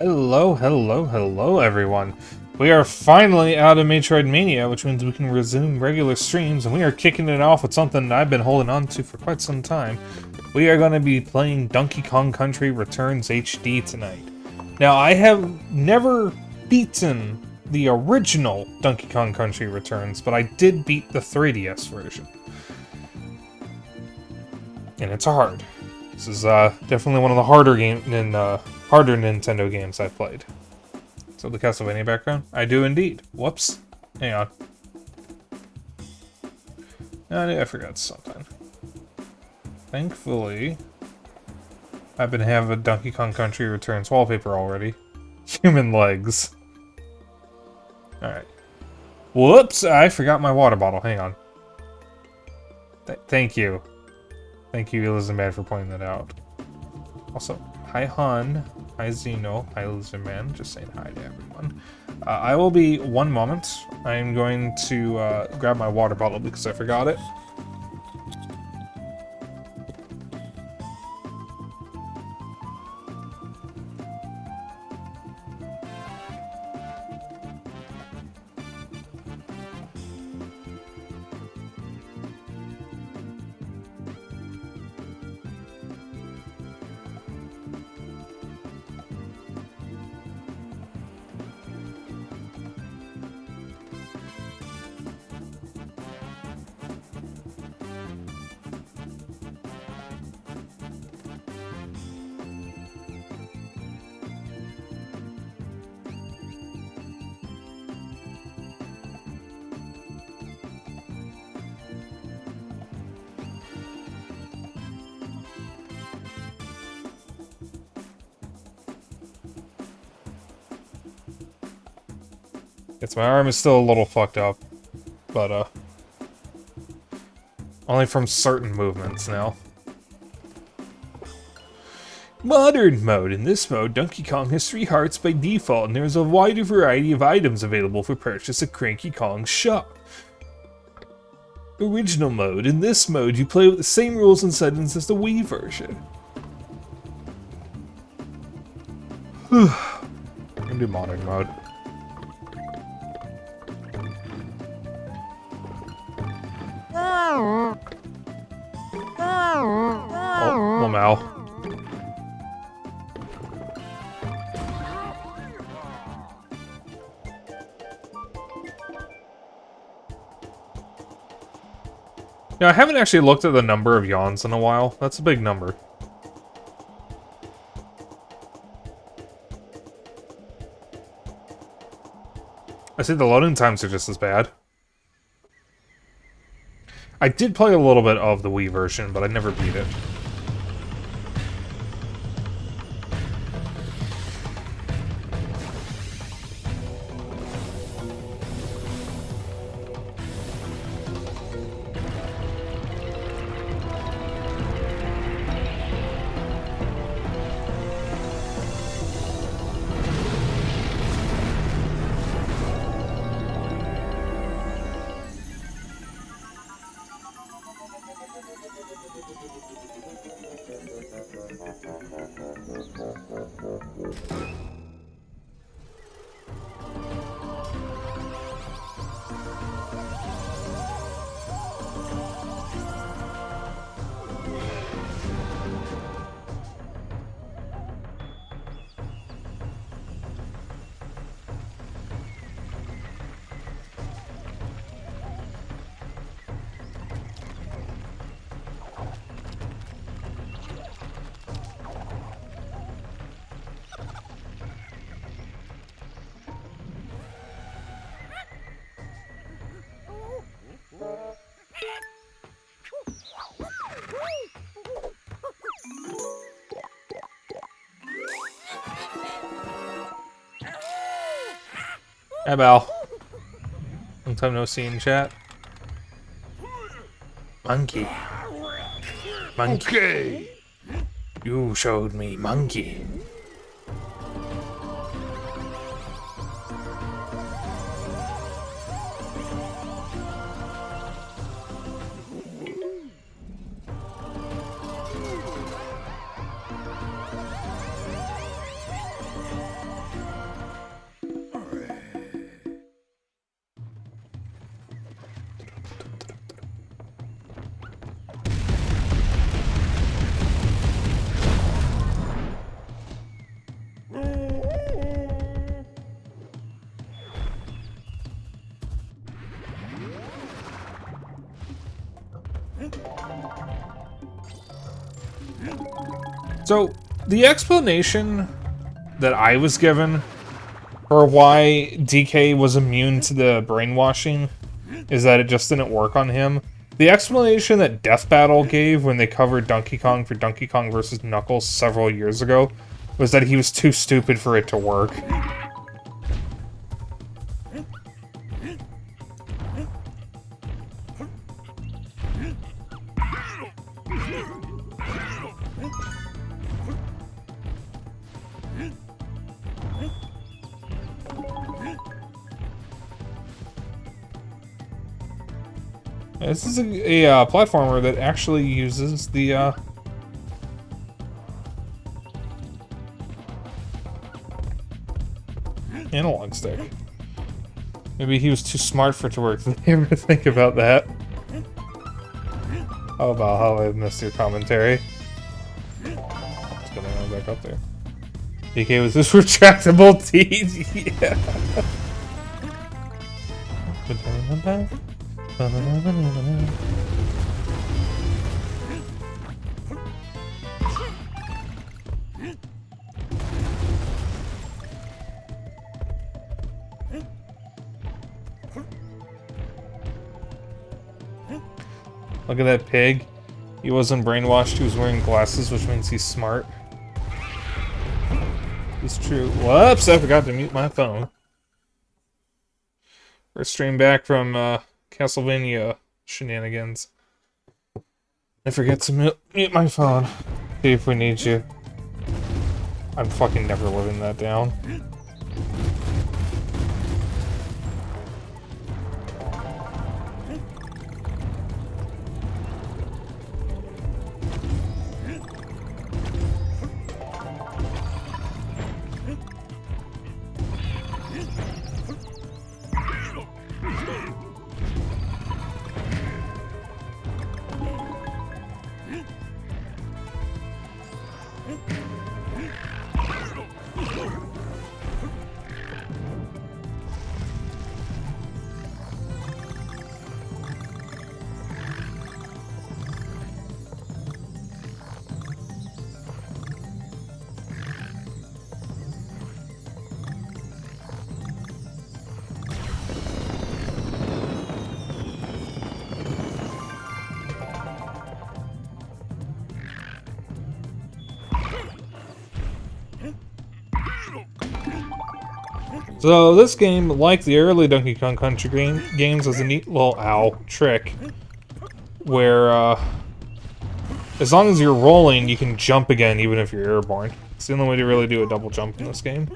Hello, hello, hello, everyone. We are finally out of Metroid Mania, which means we can resume regular streams, and we are kicking it off with something I've been holding on to for quite some time. We are going to be playing Donkey Kong Country Returns HD tonight. Now, I have never beaten the original Donkey Kong Country Returns, but I did beat the 3DS version. And it's hard. This is definitely one of the harder harder Nintendo games I've played. So the Castlevania background? I do indeed. Whoops. Hang on. I forgot something. Thankfully, I've been having Donkey Kong Country Returns wallpaper already. Human legs. Alright. Whoops! I forgot my water bottle. Hang on. Thank you. Thank you, Elizabeth, for pointing that out. Also, hi Hun, hi Zeno, hi Elizabeth, just saying hi to everyone. I will be one moment. I'm going to grab my water bottle because I forgot it. Yes, my arm is still a little fucked up, but only from certain movements now. Modern mode. In this mode, Donkey Kong has 3 hearts by default, and there is a wider variety of items available for purchase at Cranky Kong's shop. Original mode. In this mode, you play with the same rules and settings as the Wii version. I'm gonna do modern mode. Oh, Lamau. Now, I haven't actually looked at the number of yawns in a while. That's a big number. I see the loading times are just as bad. I did play a little bit of the Wii version, but I never beat it. Hey, Bal. Long time no see in chat. Monkey. Monkey. Okay. You showed me monkey. So, the explanation that I was given for why DK was immune to the brainwashing is that it just didn't work on him. The explanation that Death Battle gave when they covered Donkey Kong for Donkey Kong vs. Knuckles several years ago was that he was too stupid for it to work. This is a platformer that actually uses the analog stick. Maybe he was too smart for it to work. Did you ever think about that? How about how I missed your commentary? Let's get him back up there. DK with his retractable teeth. Yeah. Look at that pig. He wasn't brainwashed, he was wearing glasses, which means he's smart. It's true. Whoops, I forgot to mute my phone. We're stream back from Castlevania shenanigans. I forget to mute my phone. See if we need you. I'm fucking never living that down. So this game, like the early Donkey Kong Country games, has a neat little trick where as long as you're rolling, you can jump again even if you're airborne. It's the only way to really do a double jump in this game.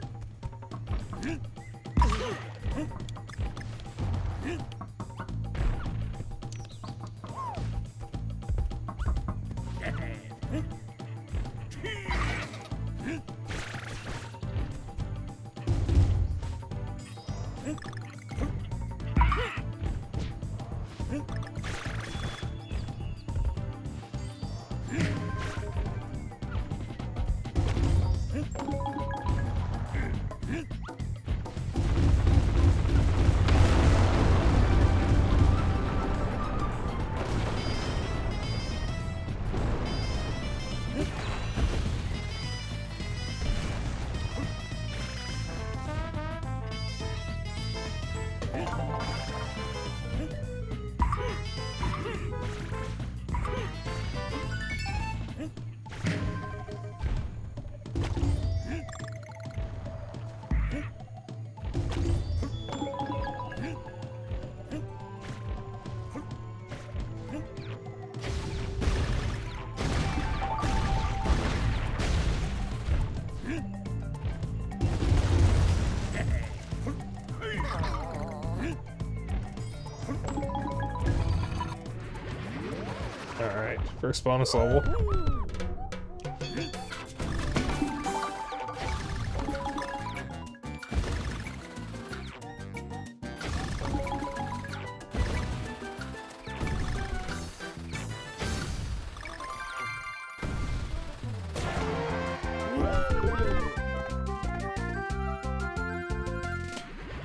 Alright, first bonus level.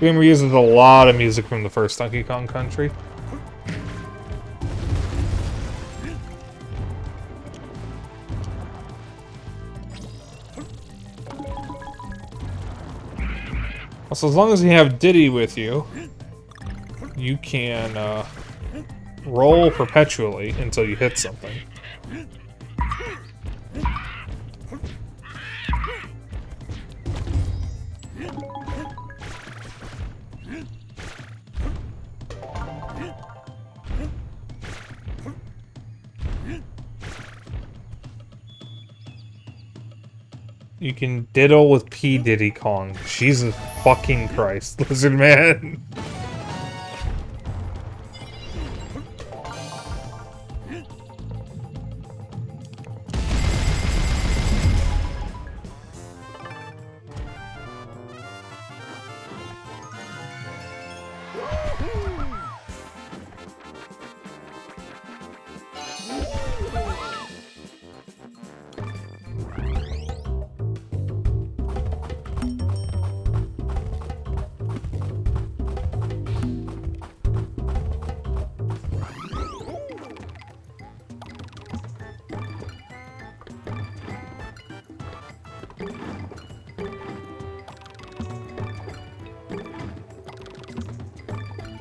The game reuses a lot of music from the first Donkey Kong Country. Also, as long as you have Diddy with you, you can roll perpetually until you hit something. You can diddle with P. Diddy Kong. Jesus fucking Christ, Lizard Man.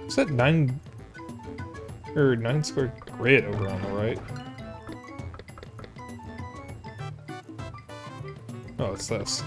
Is that 9 square grid over on the right? Oh, it's this.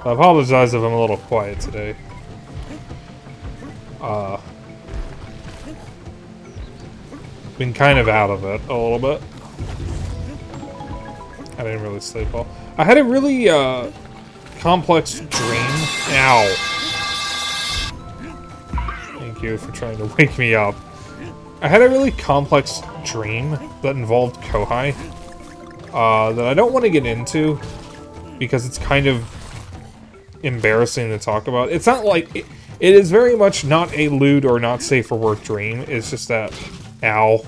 I apologize if I'm a little quiet today. Been kind of out of it a little bit. I didn't really sleep well. I had a really complex dream. Ow. Thank you for trying to wake me up. I had a really complex dream that involved Kohai that I don't want to get into because it's kind of embarrassing to talk about. It's not like it is very much not a lewd or not safe for work dream. It's just that, ow,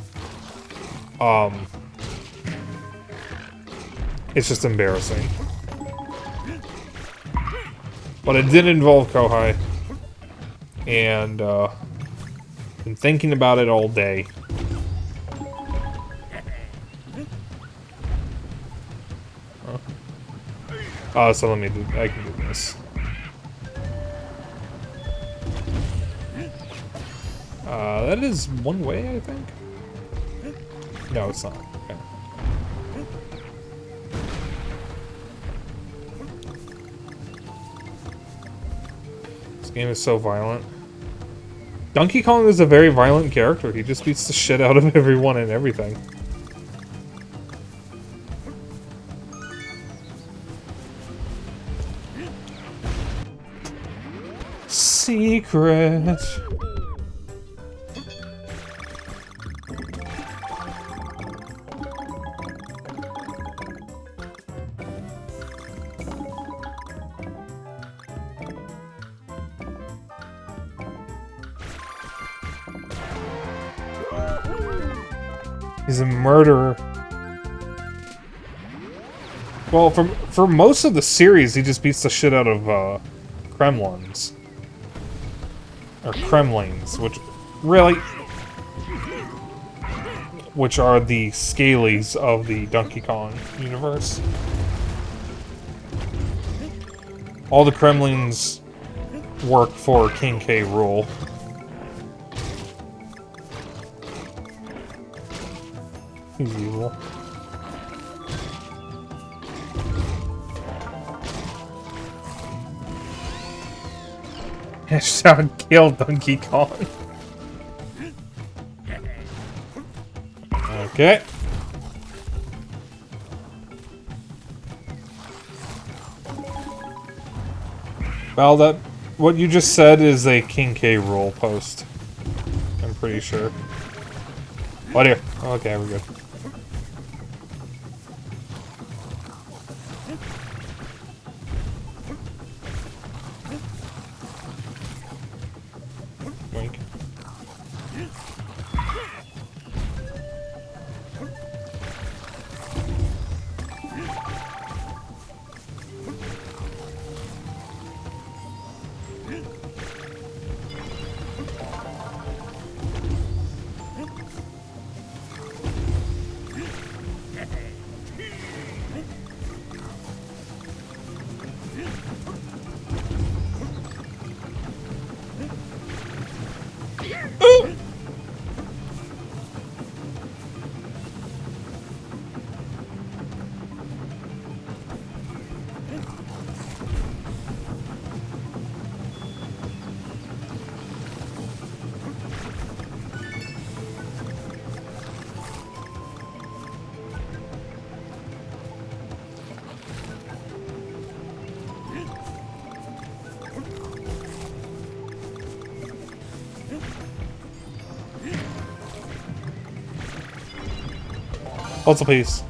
it's just embarrassing. But it did involve Kohai, and been thinking about it all day. So let me do. I can do this. That is one way, I think? No, it's not. Okay. This game is so violent. Donkey Kong is a very violent character. He just beats the shit out of everyone and everything. Secret. He's a murderer. Well, for most of the series, he just beats the shit out of Kremlins. Or Kremlings, which really... Which are the Scalies of the Donkey Kong universe. All the Kremlings work for King K. Rool. He's evil. Hashtag kill Donkey Kong. Okay. Well, what you just said is a King K. Rool post. I'm pretty sure. What here? Okay, we're good. Wink. Puzzle piece.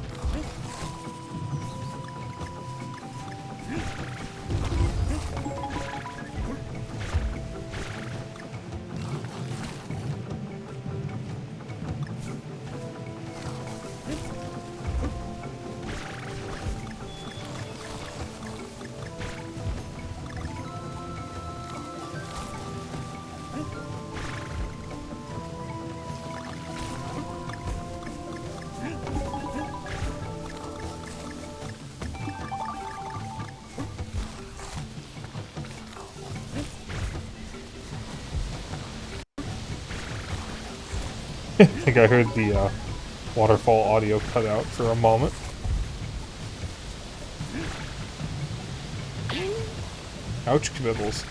I think I heard the waterfall audio cut out for a moment. Ouch, kibibbles.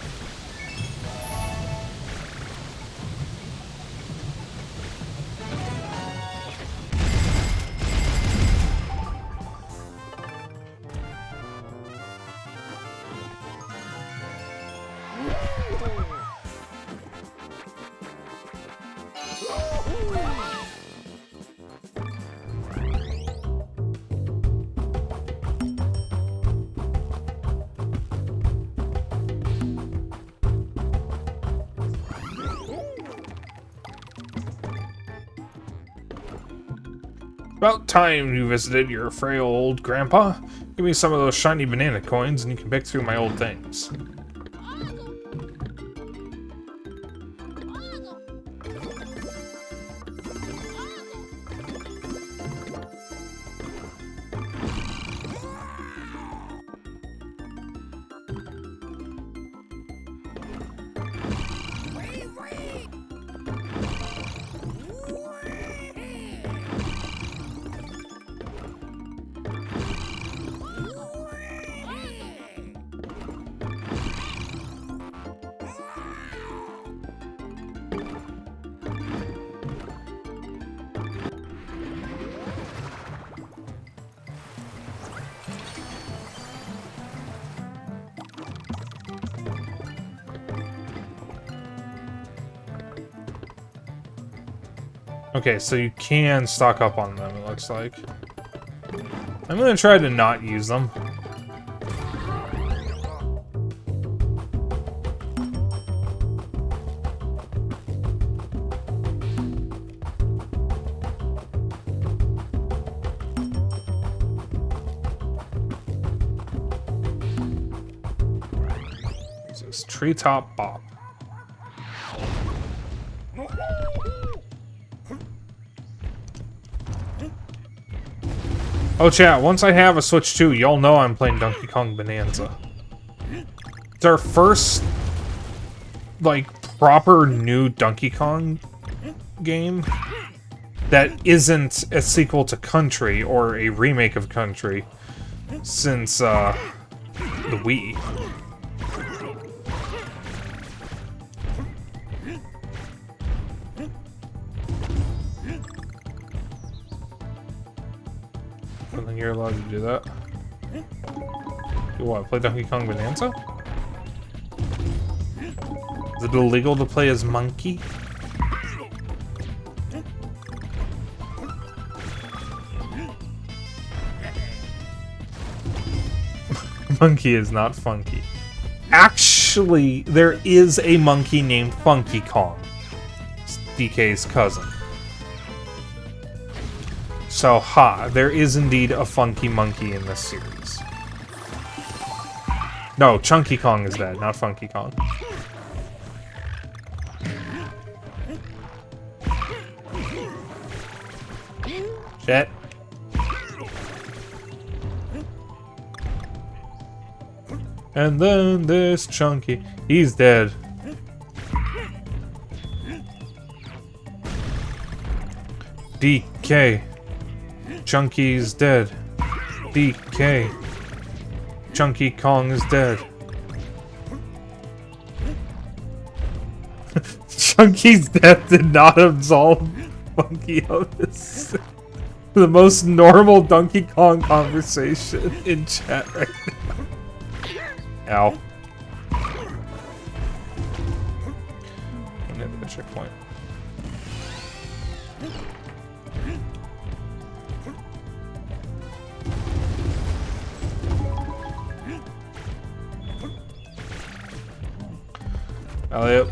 About time you visited your frail old grandpa. Give me some of those shiny banana coins and you can pick through my old things. Okay, so you can stock up on them, it looks like. I'm gonna try to not use them. games. Treetop Bop. Oh, chat, once I have a Switch 2, y'all know I'm playing Donkey Kong Bonanza. It's our first, like, proper new Donkey Kong game that isn't a sequel to Country or a remake of Country since, the Wii. I don't think you're allowed to do that. You what, play Donkey Kong Bonanza? Is it illegal to play as Monkey? Monkey is not funky. Actually, there is a monkey named Funky Kong. It's DK's cousin. So, there is indeed a funky monkey in this series. No, Chunky Kong is dead, not Funky Kong. Shit. And then this Chunky, he's dead. DK. Chunky's dead. DK. Chunky Kong is dead. Chunky's death did not absolve Funky of this. The most normal Donkey Kong conversation in chat right now. Ow. Another checkpoint. Elliot.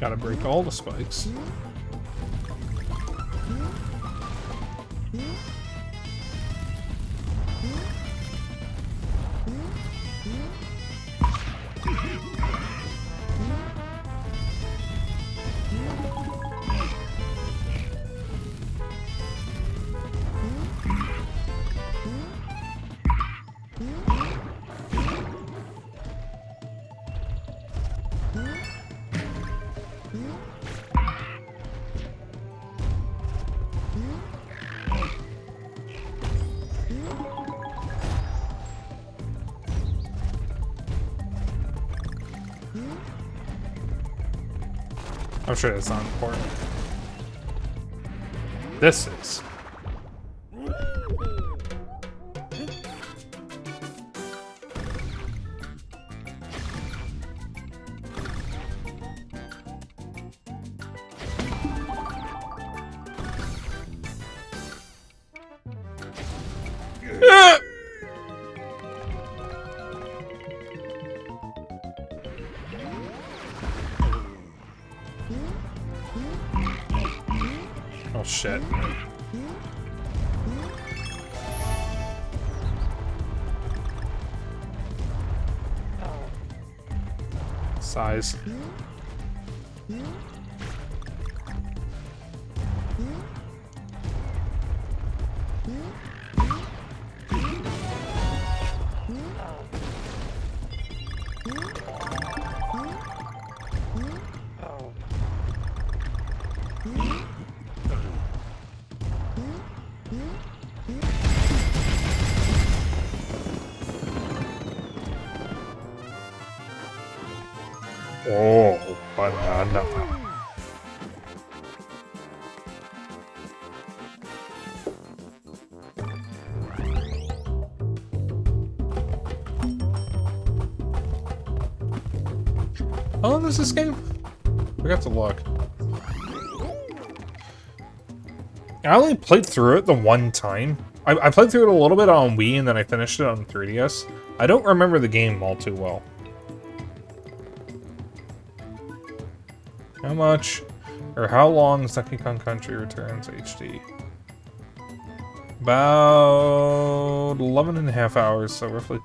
Gotta break all the spikes. I'm sure that's not important. This is. Oh shit. Size. Oh, banana. How long is this game? I forgot to look. I only played through it the one time. I played through it a little bit on Wii and then I finished it on 3DS. I don't remember the game all too well. How much, or how long is Donkey Kong Country Returns HD? About 11 and a half hours, so roughly...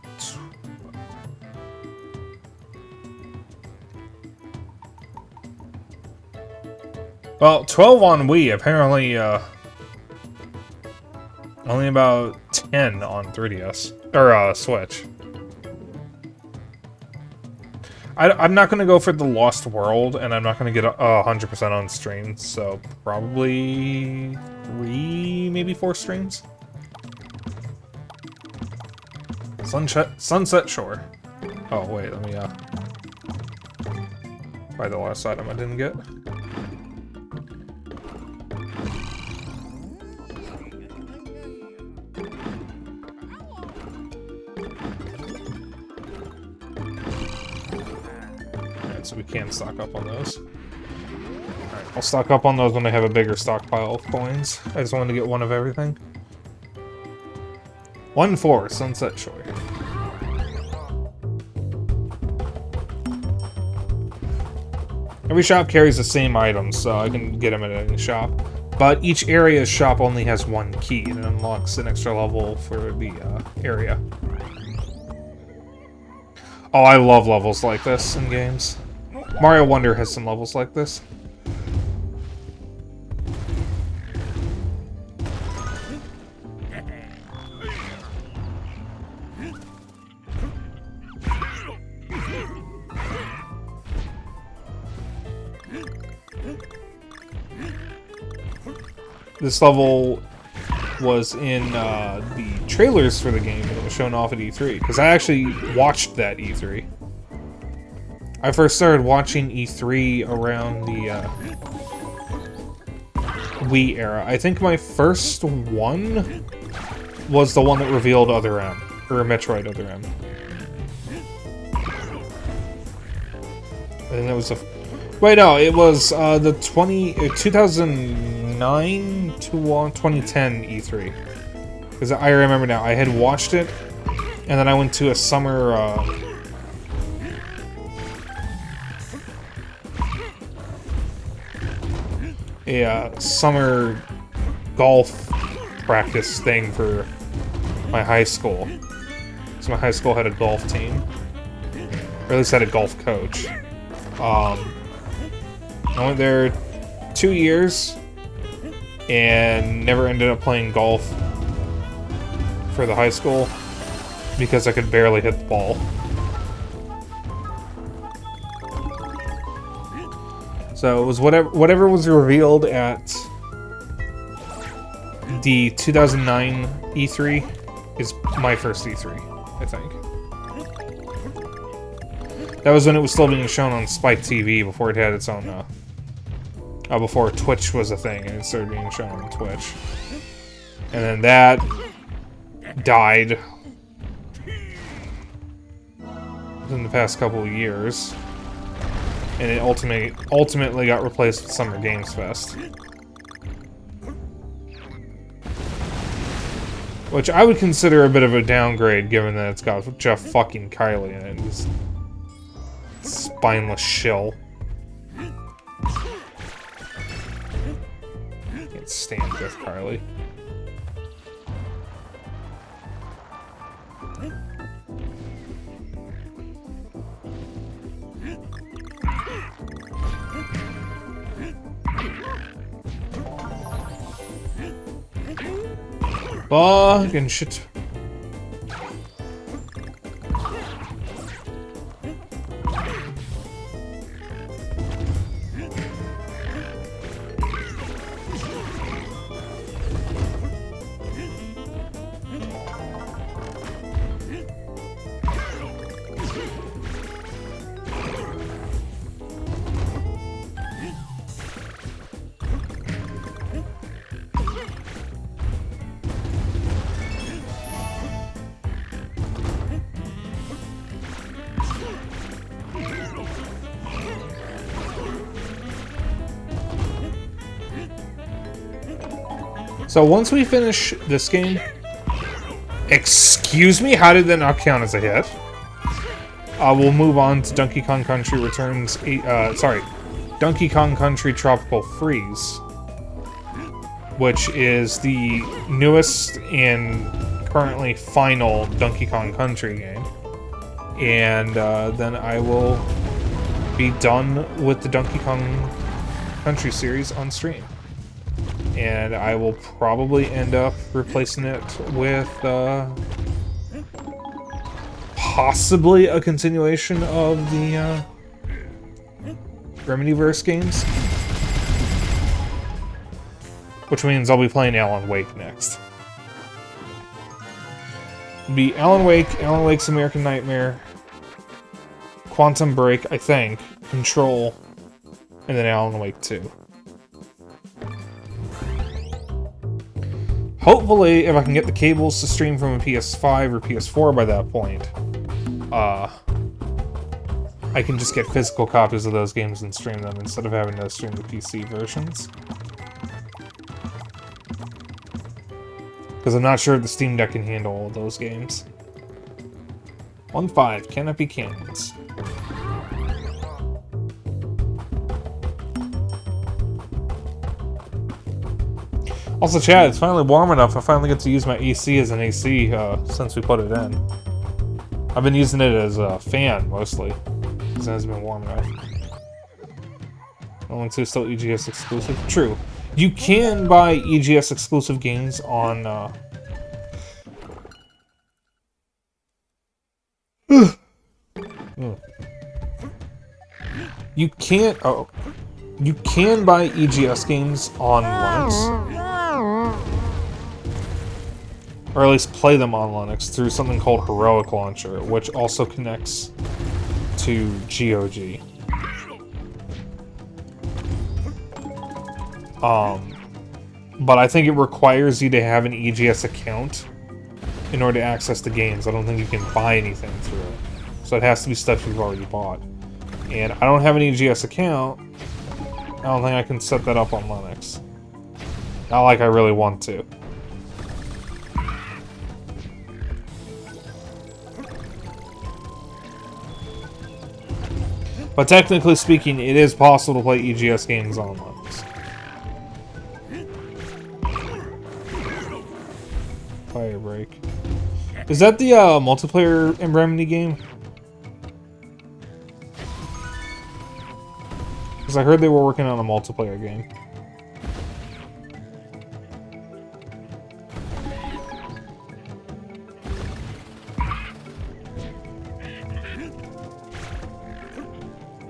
Well, 12 on Wii, apparently, only about 10 on 3DS, or, Switch. I'm not going to go for the Lost World, and I'm not going to get 100% on streams, so probably 3, maybe 4 streams? Sunset Shore. Oh, wait, let me, buy the last item I didn't get. So we can stock up on those. Alright, I'll stock up on those when I have a bigger stockpile of coins. I just wanted to get one of everything. 1-4, Sunset Shore. Every shop carries the same items, so I can get them at any shop. But each area's shop only has one key, and it unlocks an extra level for the area. Oh, I love levels like this in games. Mario Wonder has some levels like this. This level was in the trailers for the game, and it was shown off at E3, because I actually watched that E3. I first started watching E3 around the Wii era. I think my first one was the one that revealed Other M, or Metroid Other M. I think that was the... Wait, no, it was the 2009 to 2010 E3. Because I remember now, I had watched it, and then I went to a summer... summer golf practice thing for my high school. So my high school had a golf team. Or at least had a golf coach. I went there 2 years and never ended up playing golf for the high school because I could barely hit the ball. So it was whatever was revealed at the 2009 E3 is my first E3, I think. That was when it was still being shown on Spike TV before it had its own, before Twitch was a thing and it started being shown on Twitch. And then that died in the past couple of years. And it ultimately got replaced with Summer Games Fest. Which I would consider a bit of a downgrade, given that it's got Jeff fucking Kiley in it. This spineless shill. Can't stand Jeff Kiley. Fucking shit. So once we finish this game... Excuse me? How did that not count as a hit? We'll move on to Donkey Kong Country Returns... Donkey Kong Country Tropical Freeze. Which is the newest and currently final Donkey Kong Country game. And then I will be done with the Donkey Kong Country series on stream. And I will probably end up replacing it with possibly a continuation of the Remedyverse games. Which means I'll be playing Alan Wake next. It'll be Alan Wake, Alan Wake's American Nightmare, Quantum Break, I think, Control, and then Alan Wake 2. Hopefully, if I can get the cables to stream from a PS5 or PS4 by that point, I can just get physical copies of those games and stream them instead of having to stream the PC versions. Because I'm not sure if the Steam Deck can handle all those games. 1.5, cannot be cannons. Also, chat, it's finally warm enough. I finally get to use my AC as an AC since we put it in. I've been using it as a fan, mostly. Because it hasn't been warm enough. Only 2 still EGS exclusive. True. You can buy EGS exclusive games on You can't you can buy EGS games on Linux. Or at least play them on Linux through something called Heroic Launcher, which also connects to GOG. But I think it requires you to have an EGS account in order to access the games. I don't think you can buy anything through it. So it has to be stuff you've already bought. And I don't have an EGS account. I don't think I can set that up on Linux. Not like I really want to. But technically speaking, it is possible to play EGS games on Linux. Fire break. Is that the multiplayer Remedy game? Because I heard they were working on a multiplayer game.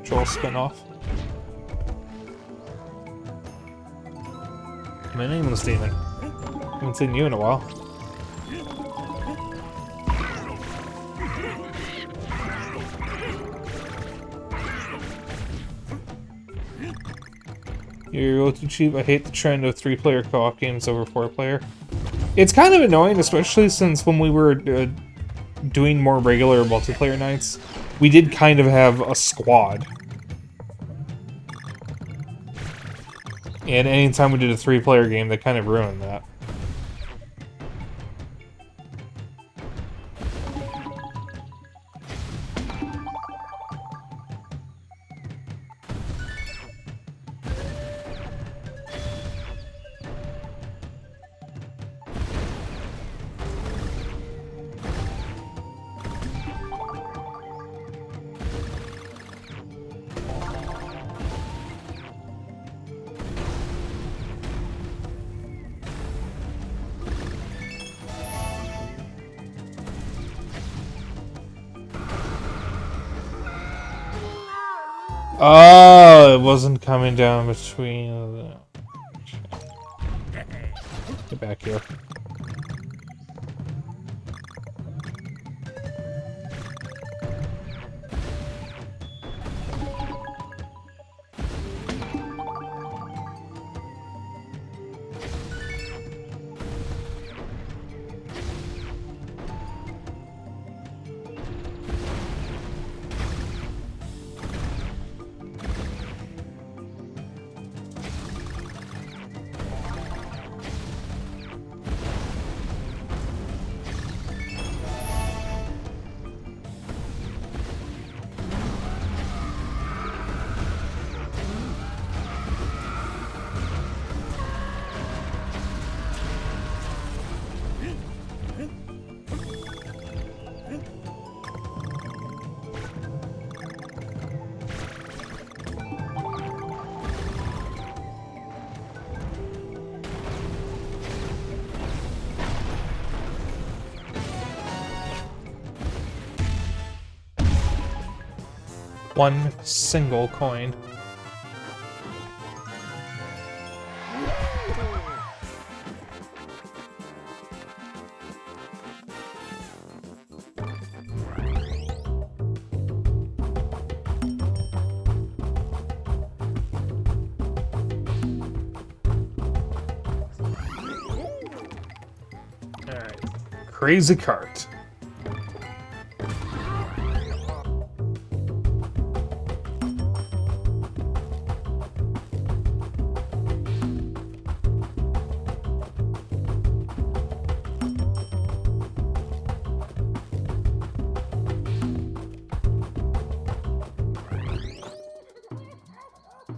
Troll spin-off. My name is Demon. I haven't seen you in a while. You're a little too cheap. I hate the trend of 3-player co-op games over 4-player. It's kind of annoying, especially since when we were doing more regular multiplayer nights, we did kind of have a squad. And anytime we did a 3-player game, they kind of ruined that. Oh, it wasn't coming down between the... Get back here. one single coin. Alright. Crazy cart.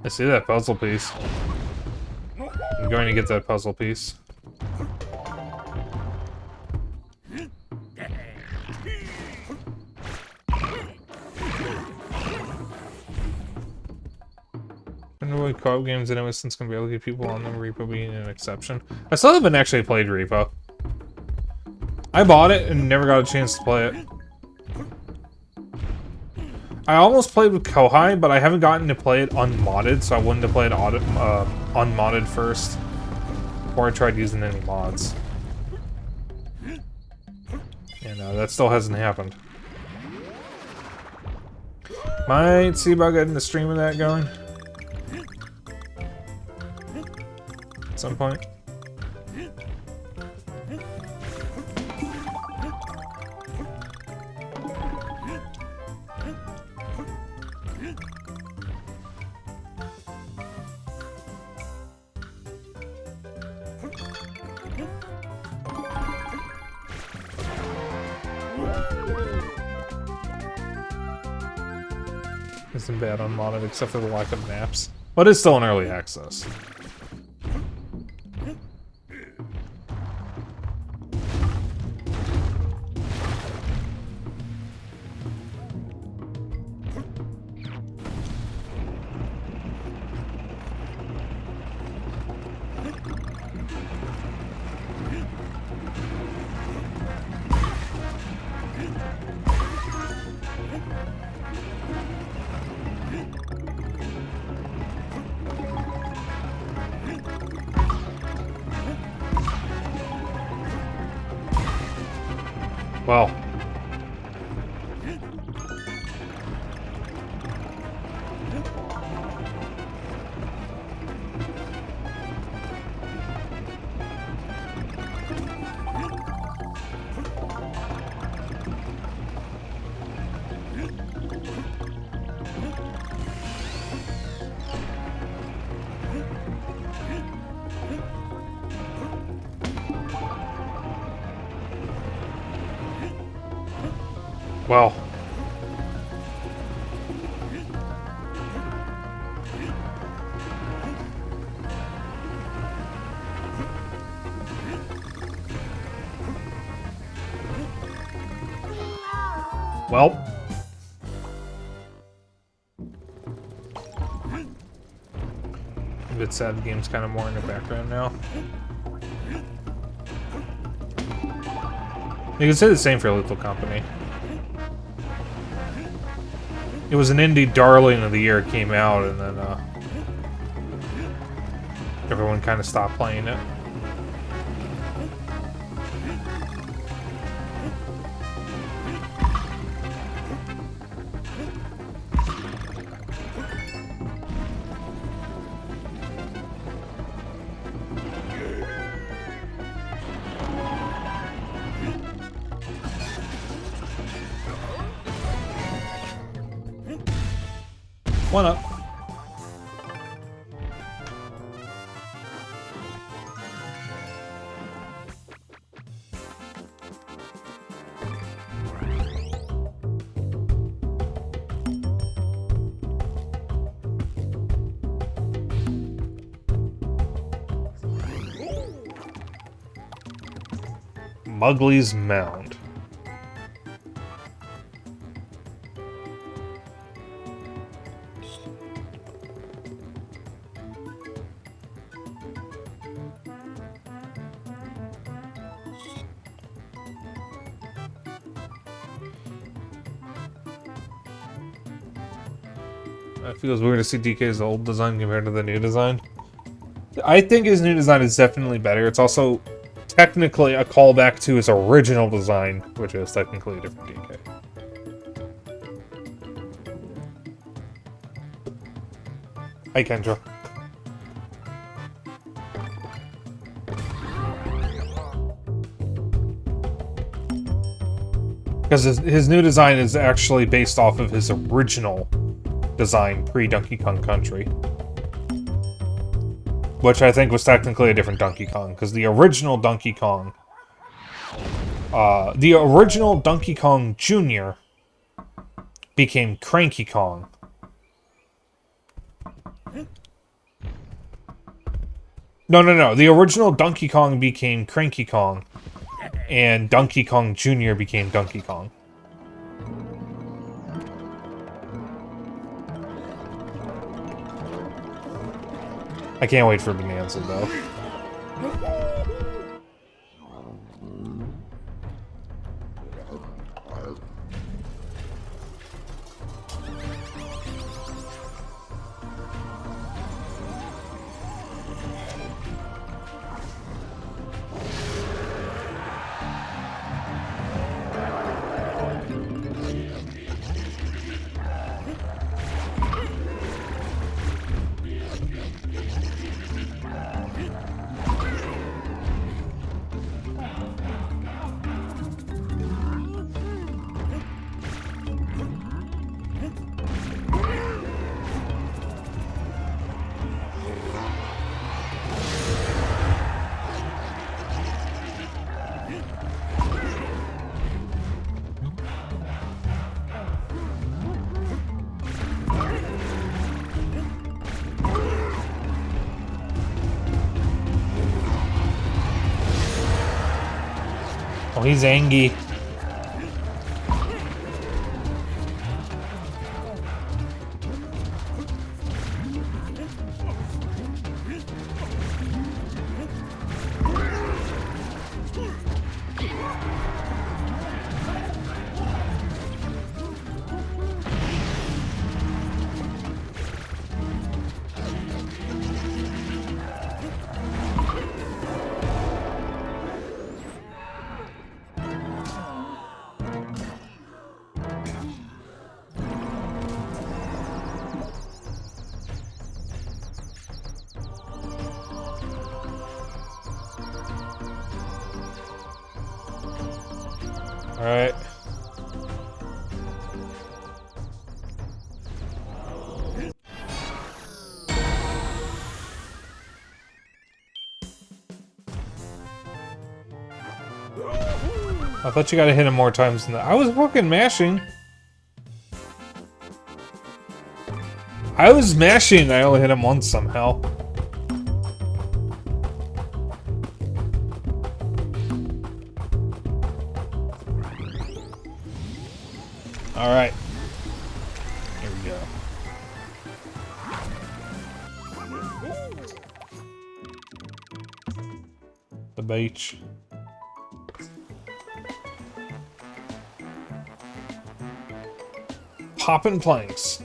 I see that puzzle piece. I'm going to get that puzzle piece. Really co-op games anyway, since gonna be able to get people on them, Repo being an exception. I still haven't actually played Repo. I bought it and never got a chance to play it. I almost played with Kohai, but I haven't gotten to play it unmodded, so I wanted to play it unmodded first before I tried using any mods. And that still hasn't happened. Might see about getting the stream of that going at some point. Isn't bad unmodded except for the lack of maps, but it's still in early access. Well. Well. Well. A bit sad the game's kind of more in the background now. You can say the same for Lethal Company. It was an indie darling of the year it came out, and then everyone kind of stopped playing it. One up. Muggley's Mound. It feels weird to see DK's old design compared to the new design. I think his new design is definitely better. It's also technically a callback to his original design, which is technically a different DK. Hi, Kendra. Because his new design is actually based off of his original design pre-Donkey Kong Country. Which I think was technically a different Donkey Kong, because the original Donkey Kong Jr. became Cranky Kong. No. The original Donkey Kong became Cranky Kong, and Donkey Kong Jr. became Donkey Kong. I can't wait for Bonanza, though. Oh, he's angry. Alright. I thought you gotta hit him more times than that. I was fucking mashing. I was mashing, I only hit him once somehow. Alright. Here we go. The beach. Poppin' planks.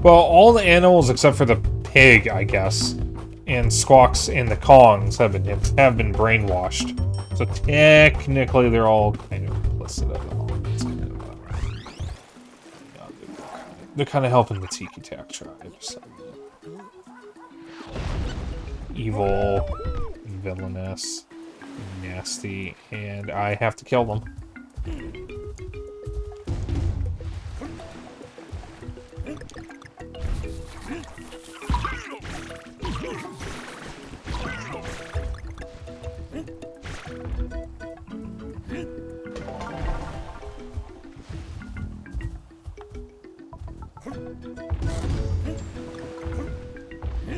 Well, all the animals except for the pig, I guess, and Squawks and the Kongs have been brainwashed. So technically, they're all kind of implicit at all. It's kind of, they're kind of helping the Tiki Tak tribe. So. Evil, villainous, nasty, and I have to kill them.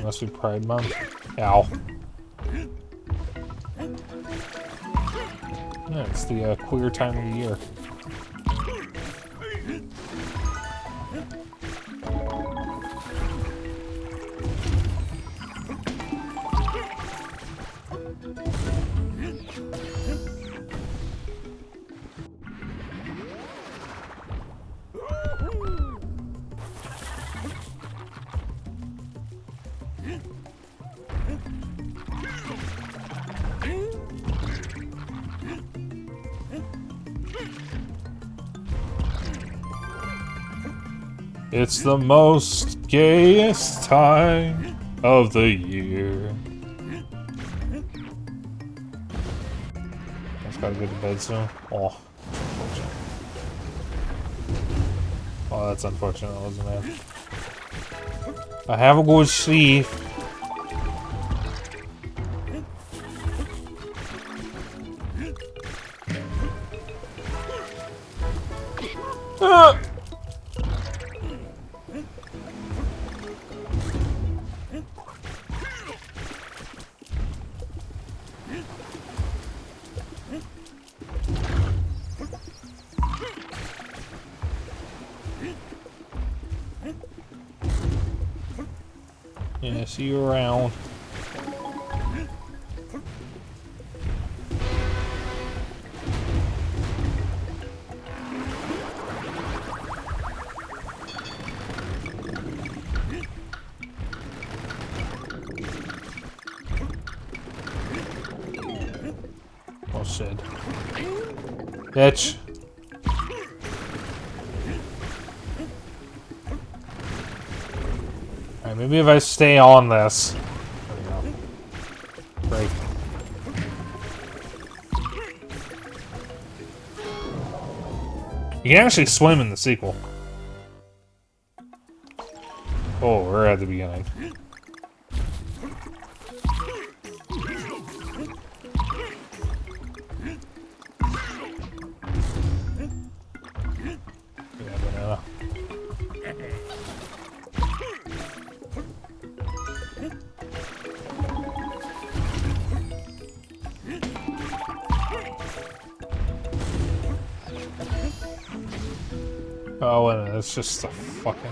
Must be Pride Month. Ow. Yeah, it's the queer time of the year. It's the most gayest time of the year. I just gotta go to bed soon. Oh, unfortunate. Oh, that's unfortunate, wasn't it? I have a good sleep. Ah! Yeah, see you around. Oh shit. Bitch. Alright, maybe if I stay on this. There we go. Break. You can actually swim in the sequel. Oh, we're at the beginning. Yeah, banana. Oh, and it's just a fucking...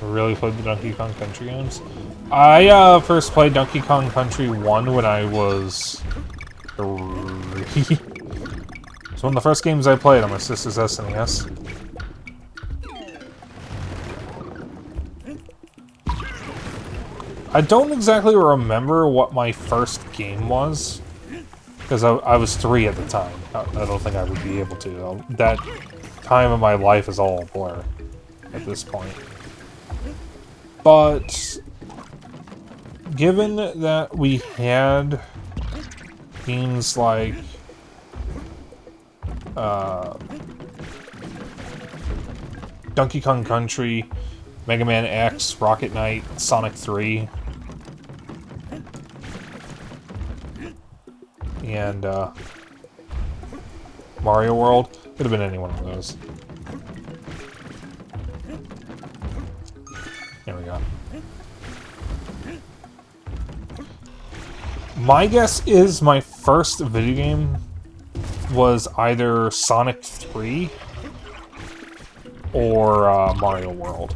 Really played the Donkey Kong Country games. I first played Donkey Kong Country 1 when I was 3. It's one of the first games I played on my sister's SNES. I don't exactly remember what my first game was, because I was 3 at the time. I don't think I would be able to. That time of my life is all a blur at this point. But given that we had games like Donkey Kong Country, Mega Man X, Rocket Knight, Sonic 3, and Mario World, could have been any one of those. There we go. My guess is my first video game was either Sonic 3 or Mario World.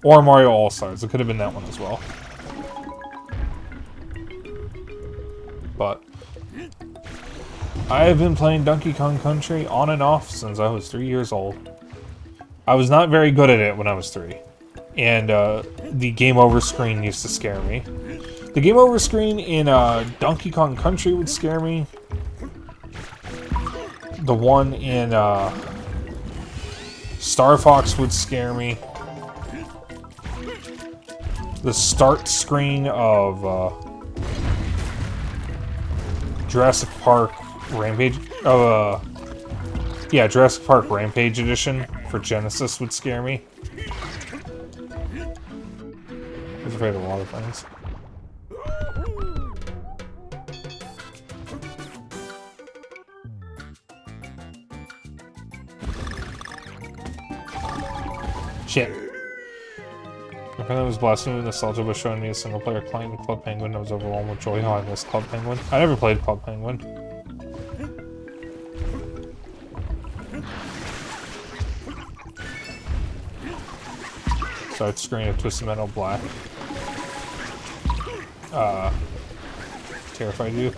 Or Mario All-Stars. It could have been that one as well. But I have been playing Donkey Kong Country on and off since I was 3 years old. I was not very good at it when I was 3. And the game over screen used to scare me. The game over screen in Donkey Kong Country would scare me. The one in Star Fox would scare me. The start screen of Jurassic Park Rampage. Yeah, Jurassic Park Rampage Edition for Genesis would scare me. I was afraid of a lot of things. Shit. My friend was blasting me with nostalgia by showing me a single-player client in Club Penguin. I was overwhelmed with joy. How I missed Club Penguin. I never played Club Penguin. Start screen of Twisted Metal Black. Terrified you.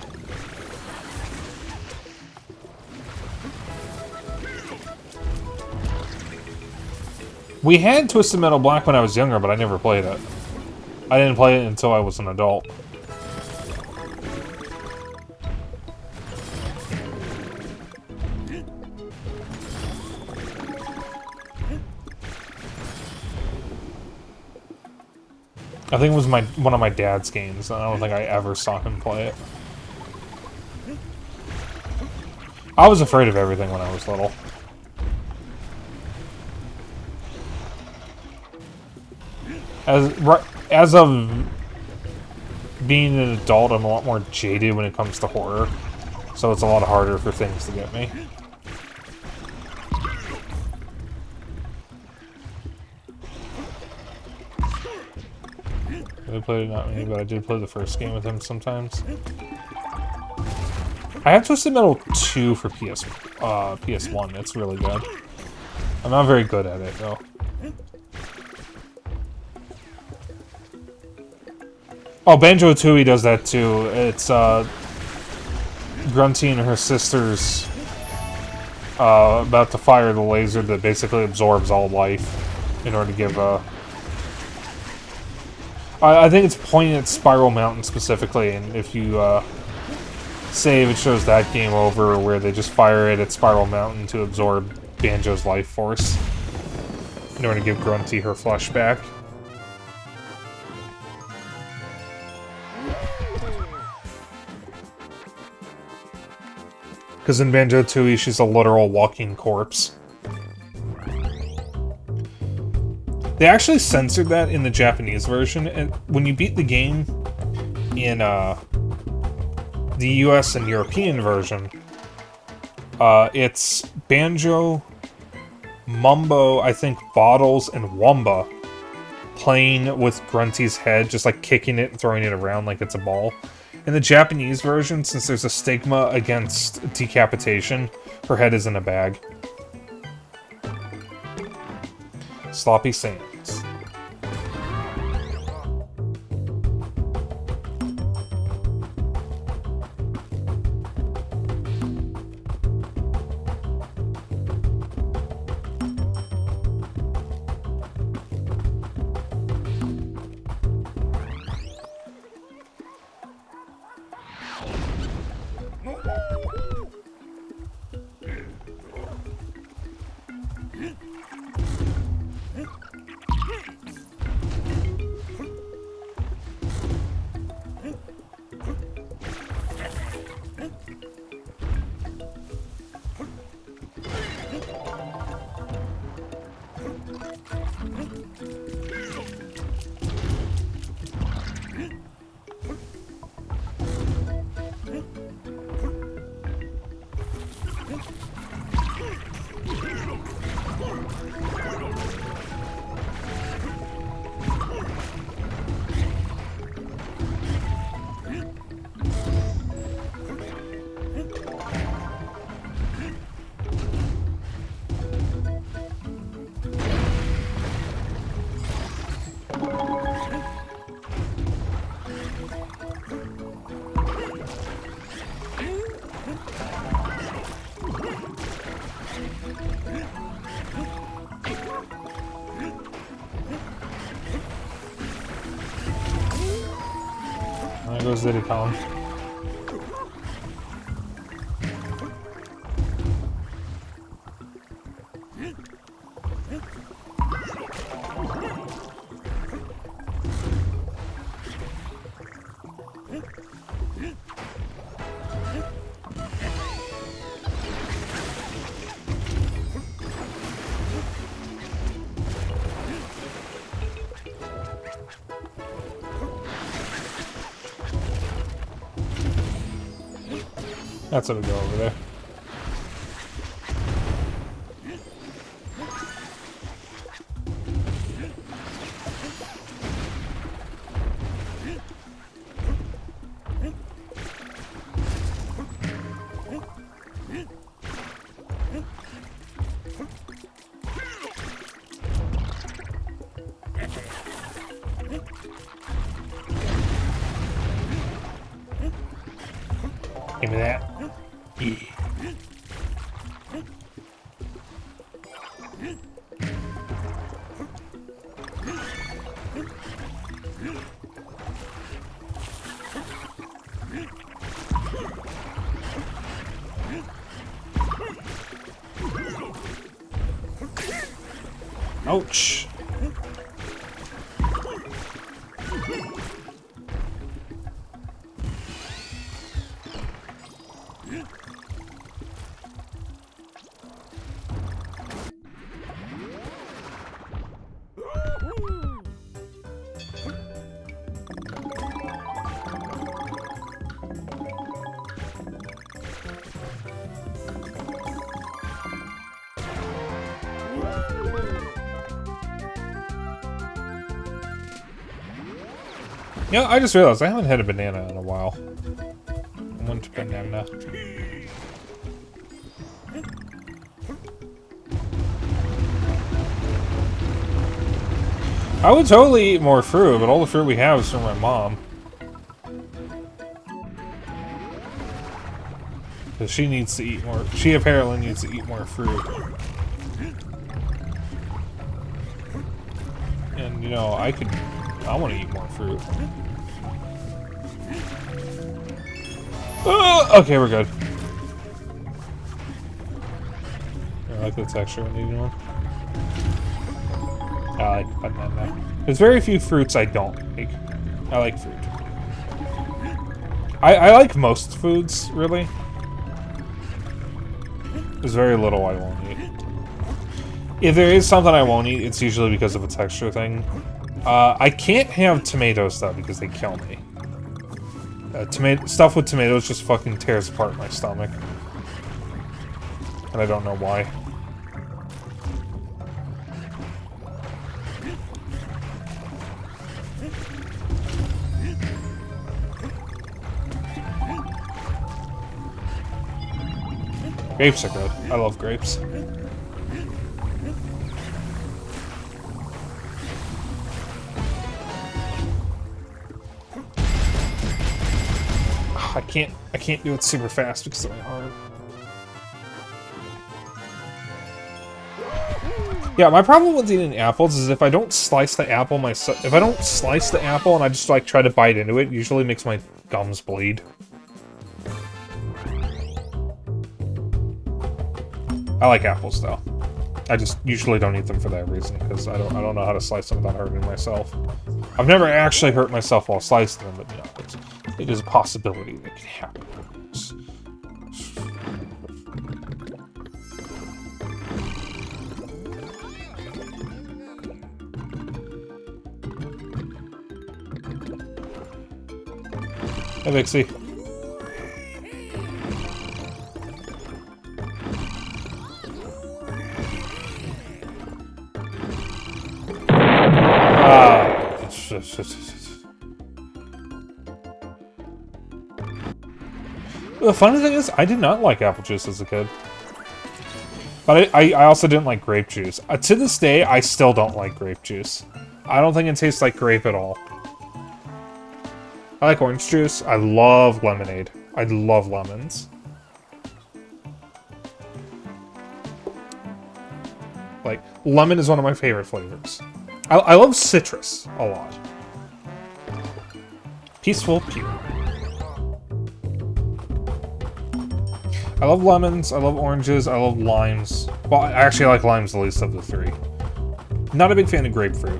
We had Twisted Metal Black when I was younger, but I never played it. I didn't play it until I was an adult. I think it was one of my dad's games, and I don't think I ever saw him play it. I was afraid of everything when I was little. As of being an adult, I'm a lot more jaded when it comes to horror, so it's a lot harder for things to get me. I played it not many, but I did play the first game with him sometimes. I have Twisted Metal 2 for PS1. It's really good. I'm not very good at it though. Oh, Banjo-Tooie does that too. It's Grunty and her sisters about to fire the laser that basically absorbs all life in order to give I think it's pointing at Spiral Mountain specifically, and if you save, it shows that game over where they just fire it at Spiral Mountain to absorb Banjo's life force in order to give Grunty her flesh back. Because in Banjo-Tooie, she's a literal walking corpse. They actually censored that in the Japanese version, and when you beat the game in the US and European version, it's Banjo, Mumbo, I think Bottles, and Wumba playing with Grunty's head, just like kicking it and throwing it around like it's a ball. In the Japanese version, since there's a stigma against decapitation, her head is in a bag. Sloppy Sands. There goes Diddy Kong. That's how we go over there. Give me that. Yeah. Ouch. You know, I just realized I haven't had a banana in a while. I want a banana. I would totally eat more fruit, but all the fruit we have is from my mom. Because she needs to eat more. She apparently needs to eat more fruit. And, you know, I want to eat more fruit. Okay, we're good. I like the texture when you do one. I like banana. There's very few fruits I don't like. I like fruit. I like most foods, really. There's very little I won't eat. If there is something I won't eat, it's usually because of a texture thing. I can't have tomatoes, though, because they kill me. Stuff with tomatoes just fucking tears apart my stomach. And I don't know why. Grapes are good. I love grapes. I can't do it super fast because of my arm. Yeah, my problem with eating apples is if I don't slice the apple myself, if I don't slice the apple and I just like try to bite into it, it usually makes my gums bleed. I like apples though. I just usually don't eat them for that reason because I don't know how to slice them without hurting myself. I've never actually hurt myself while slicing them, but you know, it is a possibility that can happen. Hey, Vixie. The funny thing is, I did not like apple juice as a kid. But I also didn't like grape juice. To this day, I still don't like grape juice. I don't think it tastes like grape at all. I like orange juice. I love lemonade. I love lemons. Like, lemon is one of my favorite flavors. I love citrus a lot. Peaceful, pure. I love lemons, I love oranges, I love limes. Well, I actually like limes the least of the three. Not a big fan of grapefruit.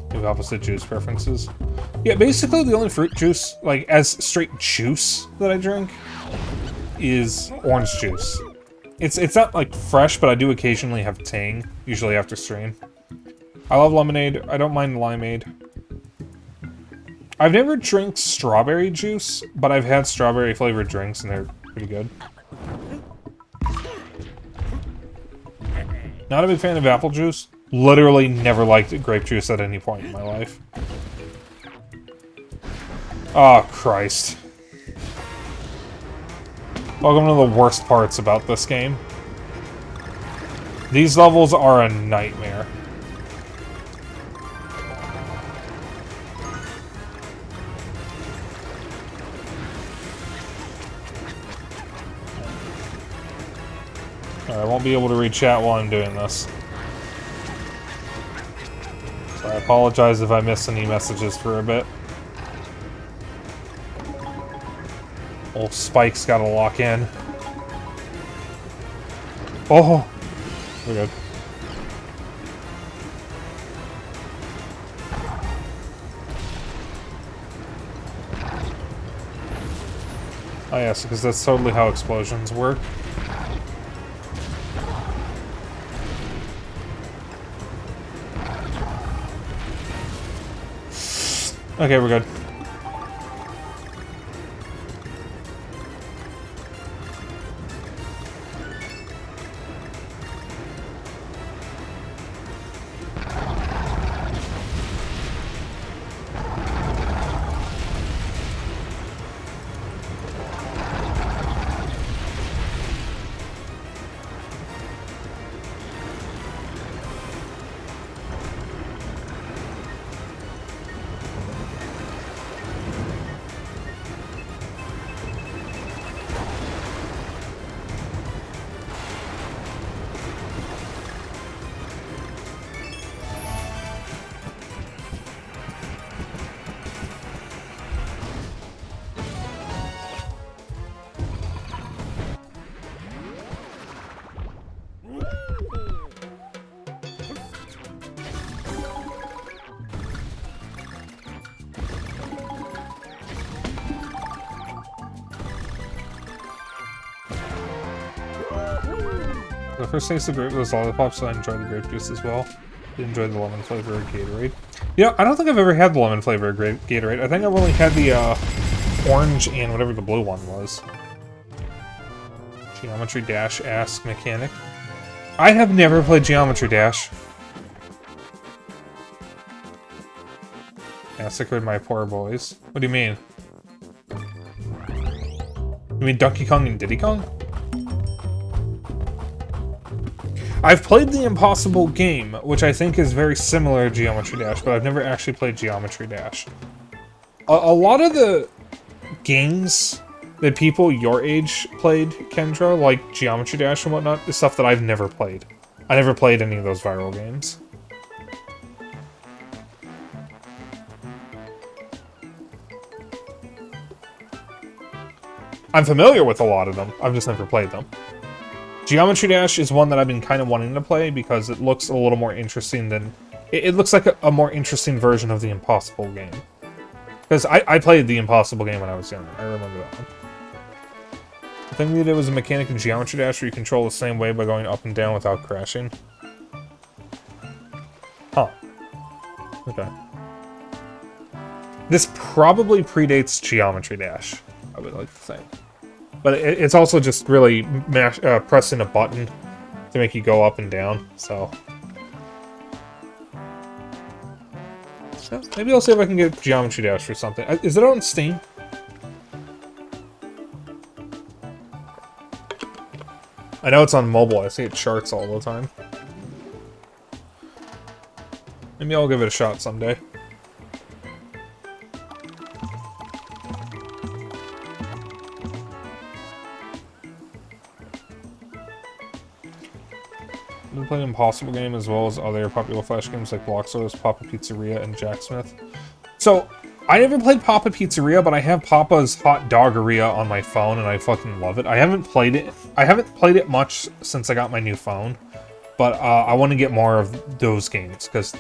We have opposite juice preferences. Yeah, basically the only fruit juice, like, as straight juice that I drink is orange juice. It's not, like, fresh, but I do occasionally have tang, usually after stream. I love lemonade. I don't mind limeade. I've never drank strawberry juice, but I've had strawberry flavored drinks and they're pretty good. Not a big fan of apple juice. Literally never liked grape juice at any point in my life. Oh, Christ. Welcome to the worst parts about this game. These levels are a nightmare. I won't be able to read chat while I'm doing this. So I apologize if I miss any messages for a bit. Old Spike's gotta lock in. Oh! We're good. Oh yes, because that's totally how explosions work. Okay, we're good. The first taste of grape was lollipops, so I enjoyed the grape juice as well. Did enjoy the lemon flavor of Gatorade. You know, I don't think I've ever had the lemon flavor of Gatorade. I think I've only had the orange and whatever the blue one was. Geometry Dash Ask Mechanic. I have never played Geometry Dash. Massacred my poor boys. What do you mean? You mean Donkey Kong and Diddy Kong? I've played the Impossible Game, which I think is very similar to Geometry Dash, but I've never actually played Geometry Dash. A lot of the games that people your age played, Kendra, like Geometry Dash and whatnot, is stuff that I've never played. I never played any of those viral games. I'm familiar with a lot of them, I've just never played them. Geometry Dash is one that I've been kind of wanting to play because it looks a little more interesting than... It looks like a more interesting version of the Impossible Game. Because I played the Impossible Game when I was younger, I remember that one. The thing that it was a mechanic in Geometry Dash where you control the same way by going up and down without crashing. Huh. Okay. This probably predates Geometry Dash, I would like to think. But it's also just really pressing a button to make you go up and down, so... Maybe I'll see if I can get Geometry Dash or something. Is it on Steam? I know it's on mobile, I see it charts all the time. Maybe I'll give it a shot someday. I've been playing Impossible Game as well as other popular Flash games like Bloxos, Papa Pizzeria, and Jacksmith. So, I never played Papa Pizzeria, but I have Papa's Hot Doggeria on my phone, and I fucking love it. I haven't played it much since I got my new phone, but I want to get more of those games because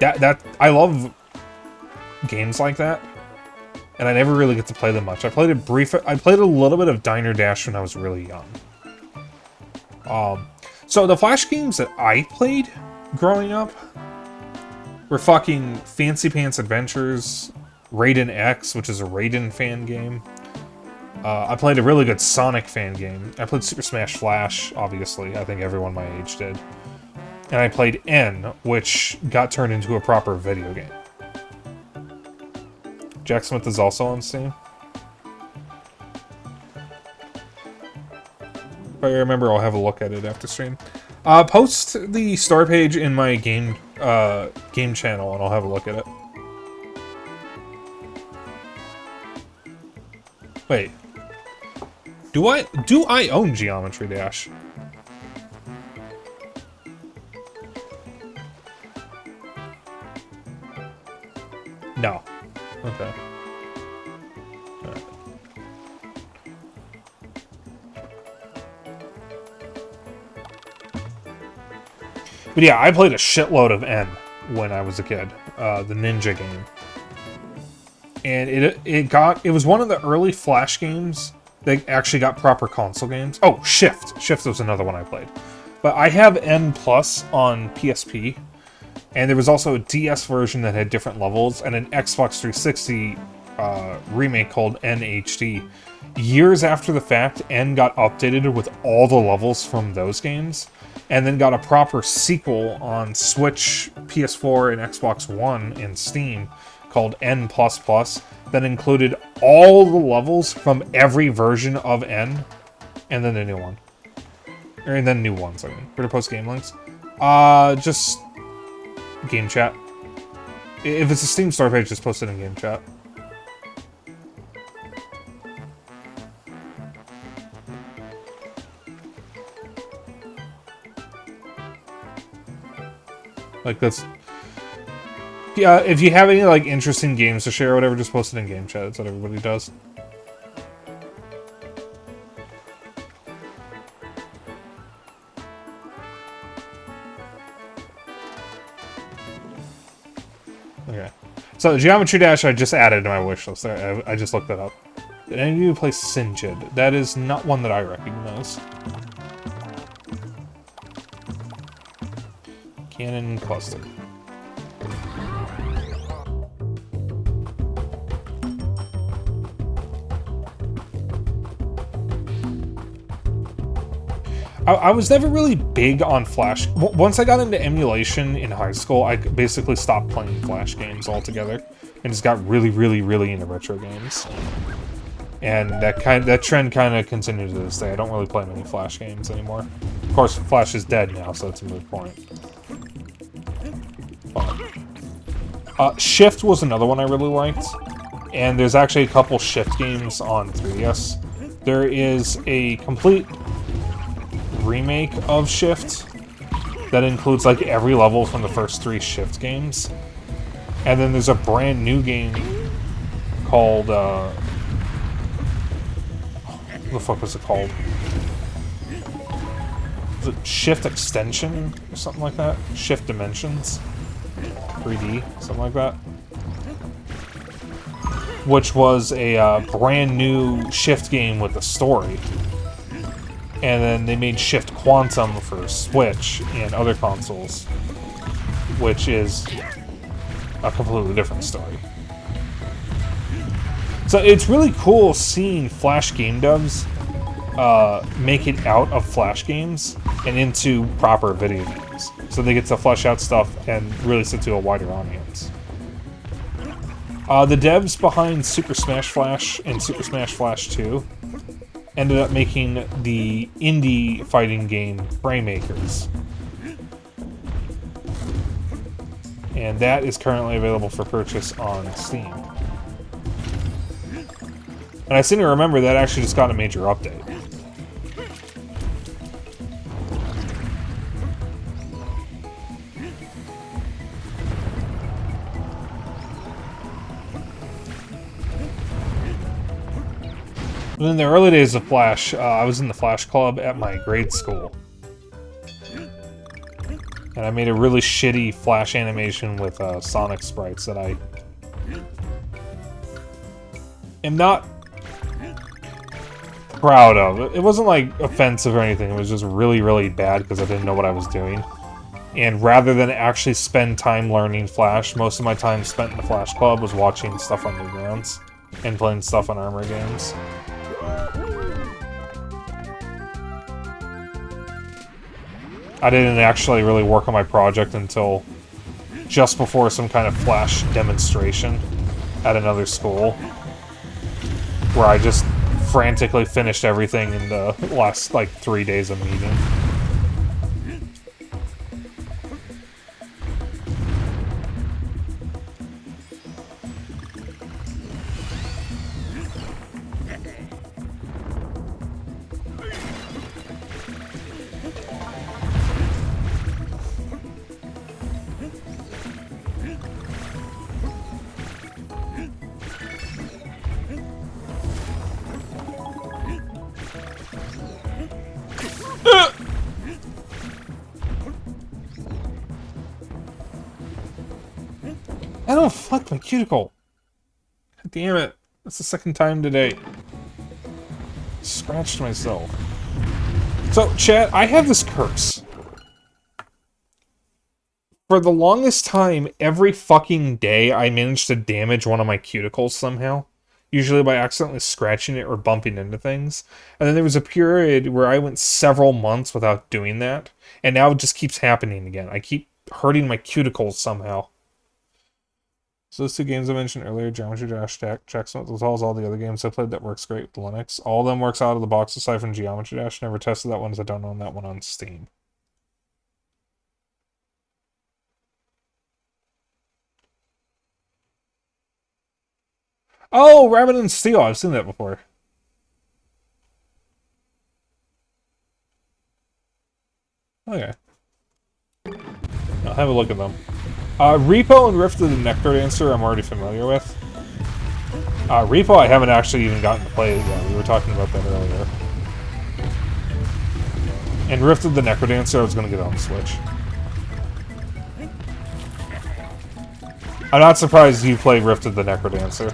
I love games like that, and I never really get to play them much. I played a little bit of Diner Dash when I was really young. So the Flash games that I played growing up were fucking Fancy Pants Adventures, Raiden X, which is a Raiden fan game. I played a really good Sonic fan game. I played Super Smash Flash, obviously. I think everyone my age did. And I played N, which got turned into a proper video game. Jack Smith is also on Steam. If I remember, I'll have a look at it after stream. Post the star page in my game channel, and I'll have a look at it. Wait. Do I own Geometry Dash? No. Okay. Right. But yeah, I played a shitload of N when I was a kid. The Ninja game. And it was one of the early Flash games that actually got proper console games. Oh, Shift. Shift was another one I played. But I have N Plus on PSP. And there was also a DS version that had different levels, and an Xbox 360 remake called NHD. Years after the fact, N got updated with all the levels from those games, and then got a proper sequel on Switch, PS4, and Xbox One and Steam called N++, that included all the levels from every version of N, and then a new one. And then new ones, I mean. Where to post game links? Just game chat. If it's a Steam store page, just post it in game chat. Like, that's... Yeah, if you have any, like, interesting games to share or whatever, just post it in game chat. That's what everybody does. Okay. So, Geometry Dash I just added to my wish list. I just looked that up. Did any of you play Sinjid? That is not one that I recognize. Cannon Cluster. I was never really big on Flash. Once I got into emulation in high school, I basically stopped playing Flash games altogether, and just got really, really, really into retro games. And that trend kind of continued to this day. I don't really play many Flash games anymore. Of course, Flash is dead now, so that's a moot point. Shift was another one I really liked, and there's actually a couple Shift games on 3DS. There is a complete remake of Shift that includes like every level from the first 3 Shift games, and then there's a brand new game called what the fuck was it called? Was it Shift Extension or something like that? Shift Dimensions 3D, something like that, which was a brand new Shift game with a story. And then they made Shift Quantum for Switch and other consoles, which is a completely different story. So it's really cool seeing Flash game devs make it out of Flash games and into proper video games. So they get to flesh out stuff and release it to a wider audience. The devs behind Super Smash Flash and Super Smash Flash 2 ended up making the indie fighting game Fraymakers. And that is currently available for purchase on Steam. And I seem to remember that actually just got a major update. In the early days of Flash, I was in the Flash Club at my grade school. And I made a really shitty Flash animation with Sonic sprites that I am not proud of. It wasn't like offensive or anything, it was just really, really bad because I didn't know what I was doing. And rather than actually spend time learning Flash, most of my time spent in the Flash Club was watching stuff on Newgrounds and playing stuff on Armor games. I didn't actually really work on my project until just before some kind of Flash demonstration at another school, where I just frantically finished everything in the last, like, 3 days of meeting. I don't fuck my cuticle. God damn it. That's the second time today. Scratched myself. So, chat, I have this curse. For the longest time, every fucking day, I managed to damage one of my cuticles somehow. Usually by accidentally scratching it or bumping into things. And then there was a period where I went several months without doing that. And now it just keeps happening again. I keep hurting my cuticles somehow. So those two games I mentioned earlier, Geometry Dash, Checksmith, as well as all the other games I played that works great with Linux. All of them works out of the box aside from Geometry Dash. Never tested that one as I don't own that one on Steam. Oh, Rabbit and Steel. I've seen that before. Okay. I'll have a look at them. Repo and Rift of the Necrodancer I'm already familiar with. Repo I haven't actually even gotten to play yet. We were talking about that earlier. And Rift of the Necrodancer I was going to get on the Switch. I'm not surprised you played Rift of the Necrodancer.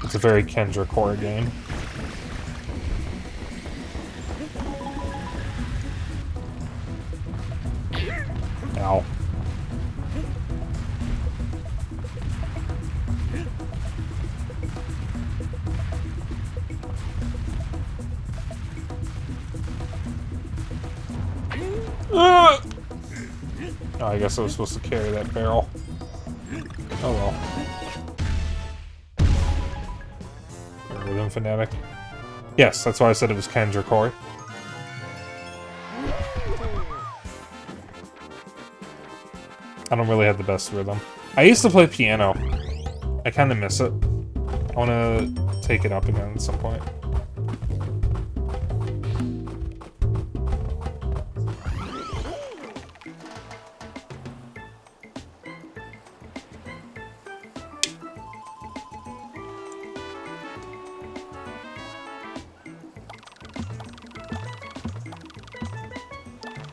It's a very Kendra core game. Ow. Oh, I guess I was supposed to carry that barrel. Oh well. Rhythm Fanatic? Yes, that's why I said it was Kendra Core. I don't really have the best rhythm. I used to play piano. I kind of miss it. I want to take it up again at some point.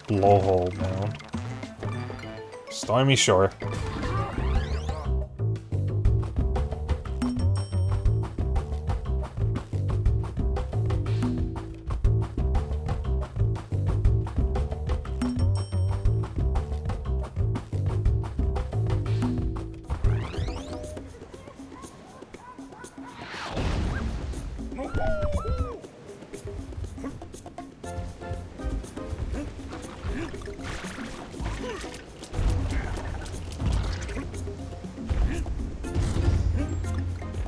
Blowhole Mound. Stormy Shore.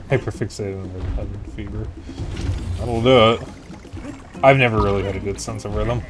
Hyperfixated on Heaven Fever. That'll do it. I've never really had a good sense of rhythm.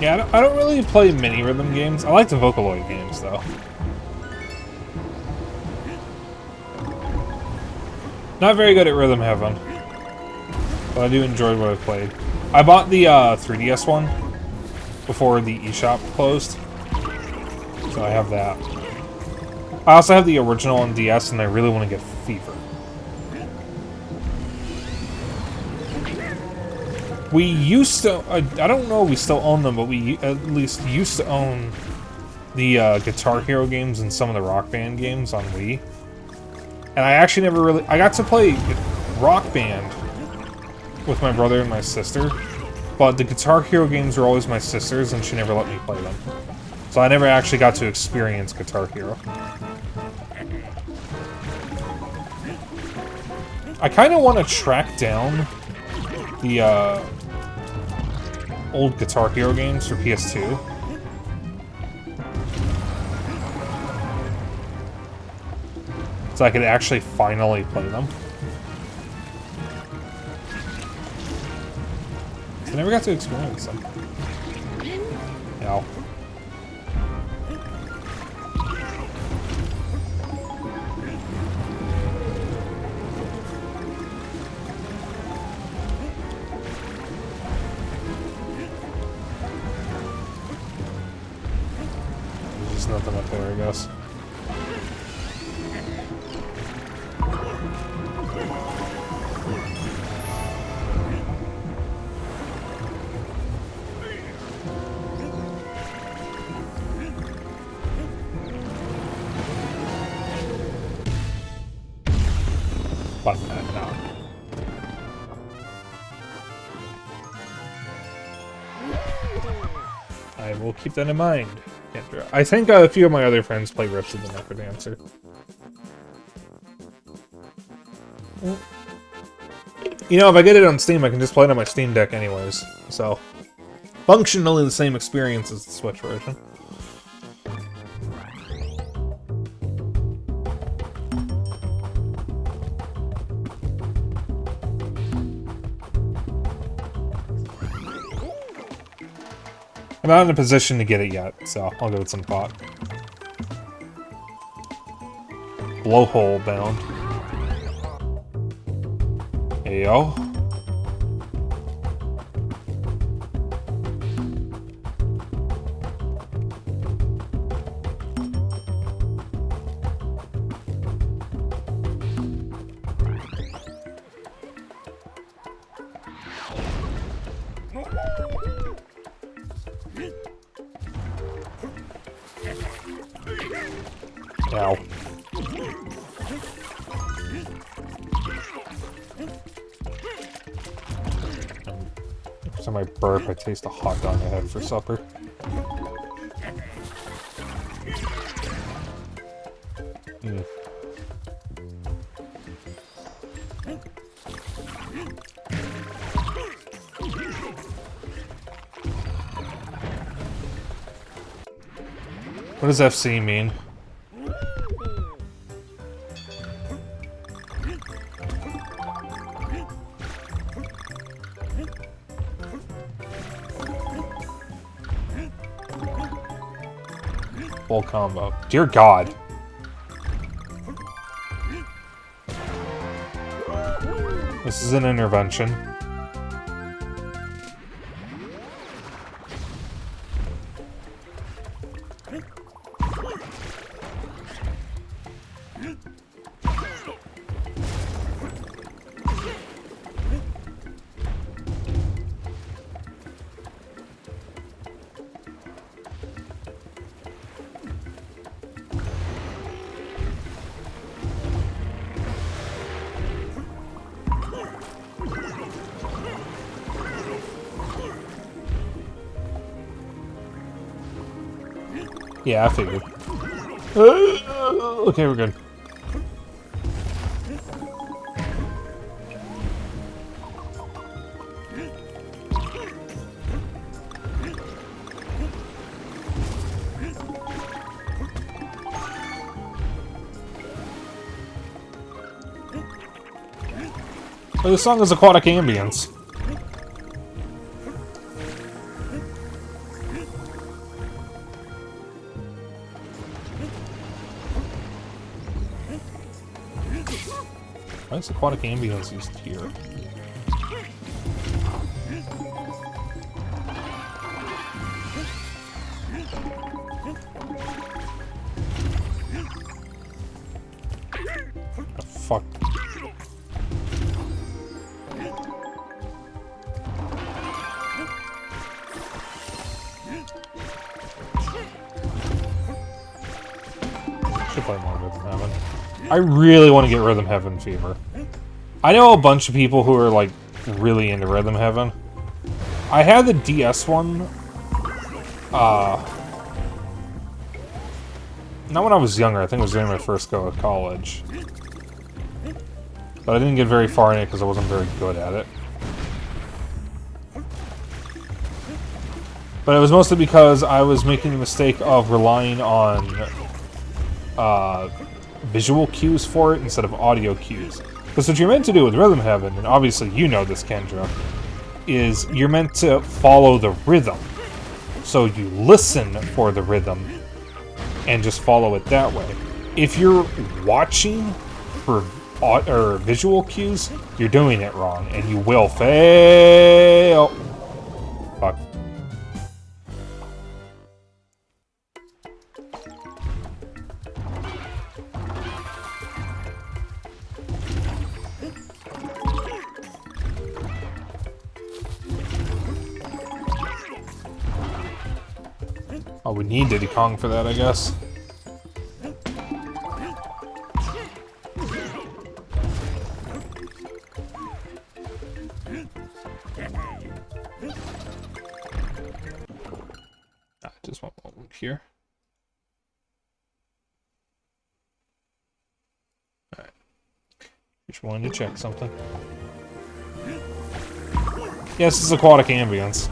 Yeah, I don't really play mini rhythm games. I like the Vocaloid games, though. Not very good at Rhythm Heaven, but I do enjoy what I've played. I bought the 3DS one before the eShop closed, so I have that. I also have the original on DS, and I really want to get Fever. We used to, I don't know if we still own them, but we at least used to own the Guitar Hero games and some of the Rock Band games on Wii. And I actually never really, I got to play Rock Band with my brother and my sister, but the Guitar Hero games were always my sister's and she never let me play them. So I never actually got to experience Guitar Hero. I kind of want to track down the old Guitar Hero games for PS2. So I could actually finally play them. I never got to experience them. No. There's nothing up there, I guess. But no. I will keep that in mind. I think a few of my other friends play Riffs of the Necrodancer. You know, if I get it on Steam, I can just play it on my Steam Deck anyways. So, functionally the same experience as the Switch version. I'm not in a position to get it yet, so I'll give it some thought. Blowhole bound. Ayo. Ow. Every time I burp, I taste a hot dog I had for supper. Mm. What does FC mean? Full combo. Dear God. This is an intervention. Yeah, I figured. Okay, we're good. But this song is aquatic ambience. Why is aquatic ambience used here? Oh, fuck. Should play more Rhythm Heaven. I really want to get Rhythm Heaven fever. I know a bunch of people who are like really into Rhythm Heaven. I had the DS one. Not when I was younger. I think it was during my first go at college. But I didn't get very far in it because I wasn't very good at it. But it was mostly because I was making the mistake of relying on visual cues for it instead of audio cues. Because what you're meant to do with Rhythm Heaven, and obviously you know this, Kendra, is you're meant to follow the rhythm. So you listen for the rhythm and just follow it that way. If you're watching for visual cues, you're doing it wrong, and you will fail. Fuck. Oh, we need Diddy Kong for that, I guess. Just one moment here. Alright. Just wanted to check something. Yes, it's aquatic ambience.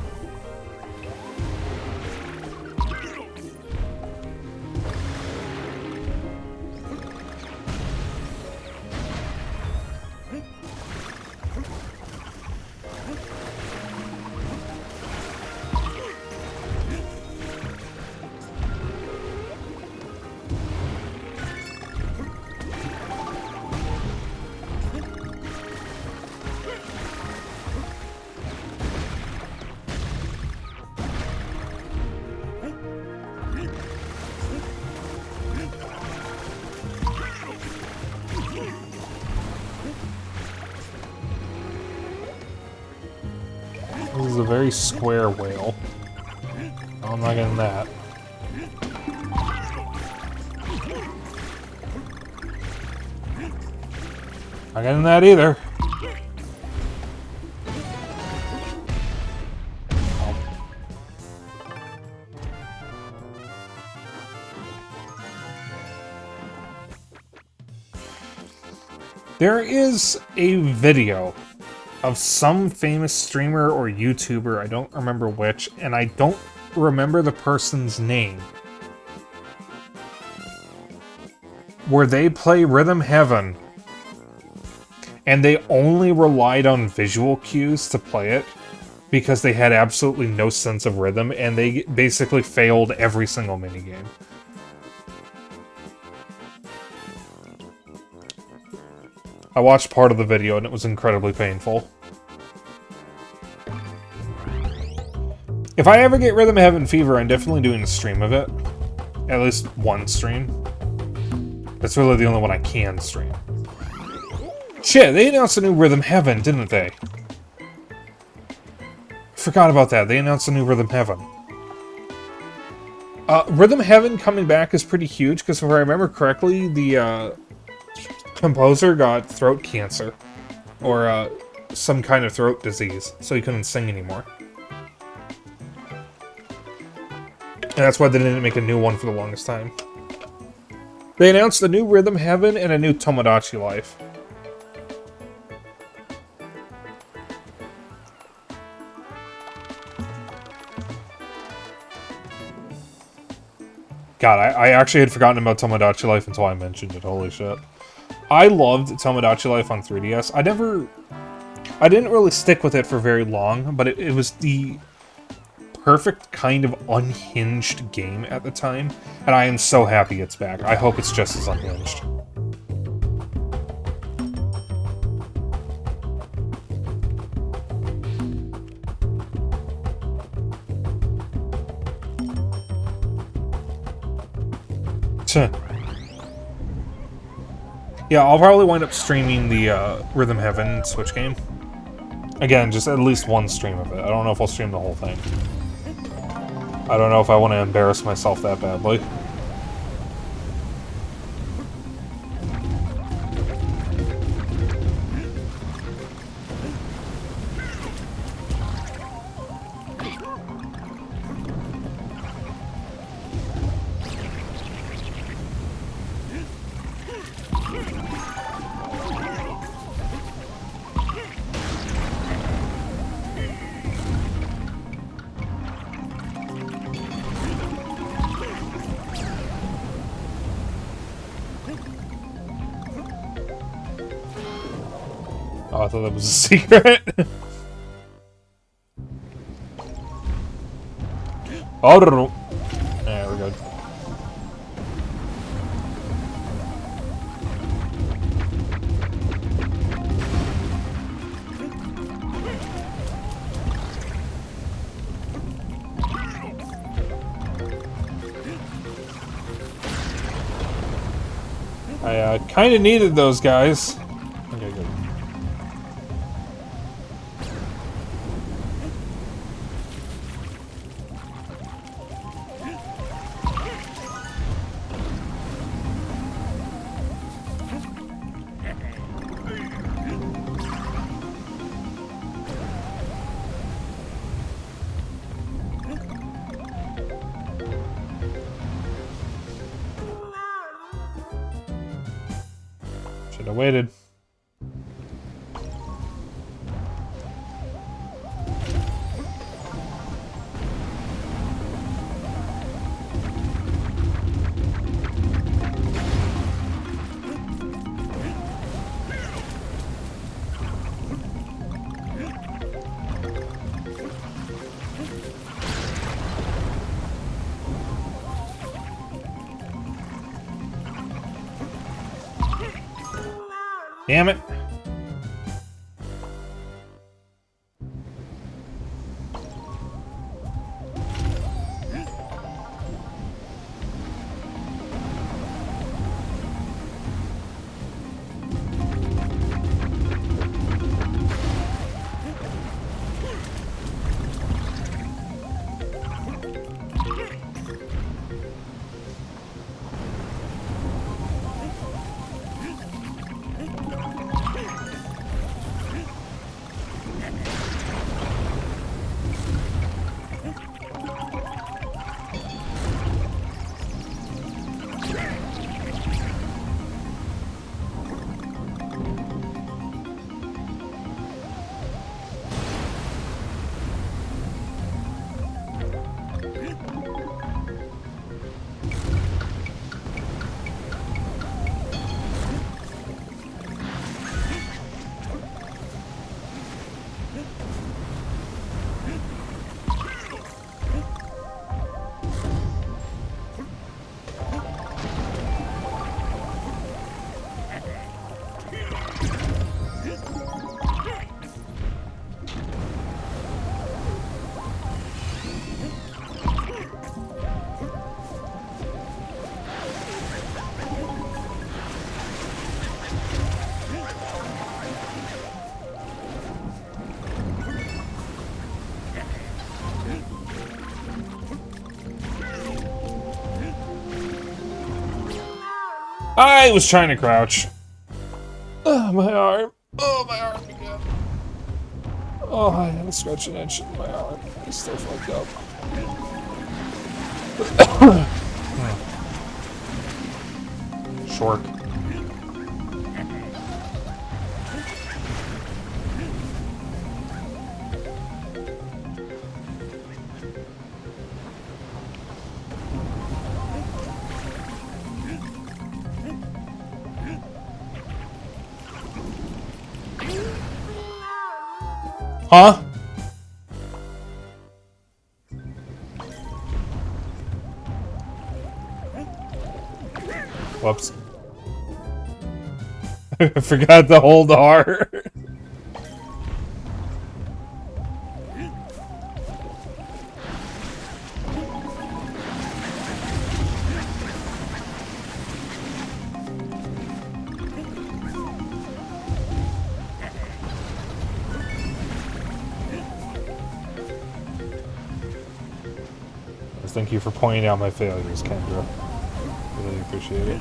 This is a very square whale. No, I'm not getting that. Not getting that either. There is a video of some famous streamer or YouTuber, I don't remember which, and I don't remember the person's name, where they play Rhythm Heaven, and they only relied on visual cues to play it, because they had absolutely no sense of rhythm, and they basically failed every single minigame. I watched part of the video and it was incredibly painful. If I ever get Rhythm Heaven fever, I'm definitely doing a stream of it. At least one stream. That's really the only one I can stream. Shit, they announced a new Rhythm Heaven, didn't they? Forgot about that. They announced a new Rhythm Heaven. Rhythm Heaven coming back is pretty huge, because if I remember correctly, the composer got throat cancer, or some kind of throat disease, so he couldn't sing anymore. And that's why they didn't make a new one for the longest time. They announced a new Rhythm Heaven and a new Tomodachi Life. God, I actually had forgotten about Tomodachi Life until I mentioned it, holy shit. I loved Tomodachi Life on 3DS. I didn't really stick with it for very long, but it was the perfect kind of unhinged game at the time, and I am so happy it's back. I hope it's just as unhinged. Yeah, I'll probably wind up streaming the Rhythm Heaven Switch game. Again, just at least one stream of it. I don't know if I'll stream the whole thing. I don't know if I want to embarrass myself that badly. Oh, I thought that was a secret. Oh, yeah, we're good. I kind of needed those guys. Okay, good. Should have waited. Damn it. I was trying to crouch. Oh, my arm. Oh, my arm again. Oh, I had a scratch and itch in my arm. It's still fucked up. Short. Huh? Whoops. I forgot to hold R. Thank you for pointing out my failures, Kendra. Really appreciate it.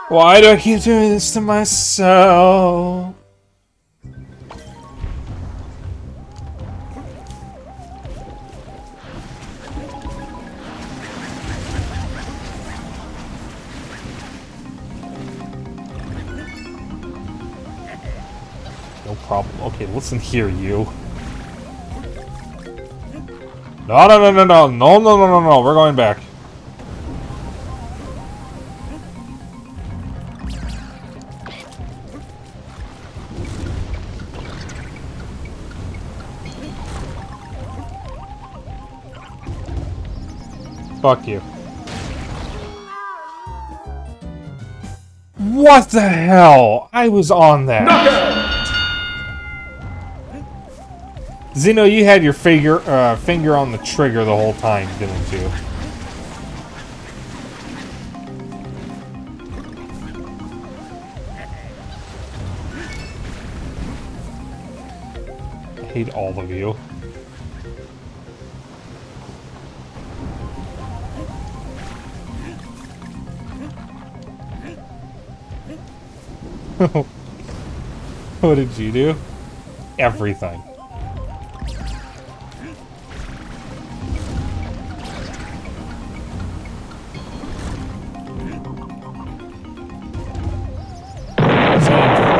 Why do I keep doing this to myself? No problem. Okay, listen here, you. No, no, no, no, no, no, no, no, no, no. We're going back. Fuck you. What the hell? I was on that. Zeno, you had your finger on the trigger the whole time, didn't you? I hate all of you. What did you do? Everything.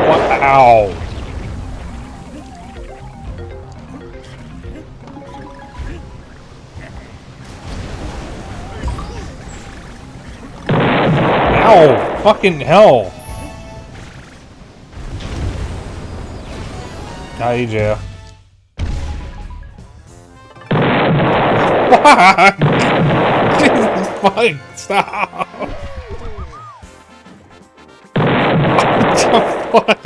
What? Ow. Ow! Fucking hell! Hi, Jay. Fuck! Jesus fucking stop! What the fuck?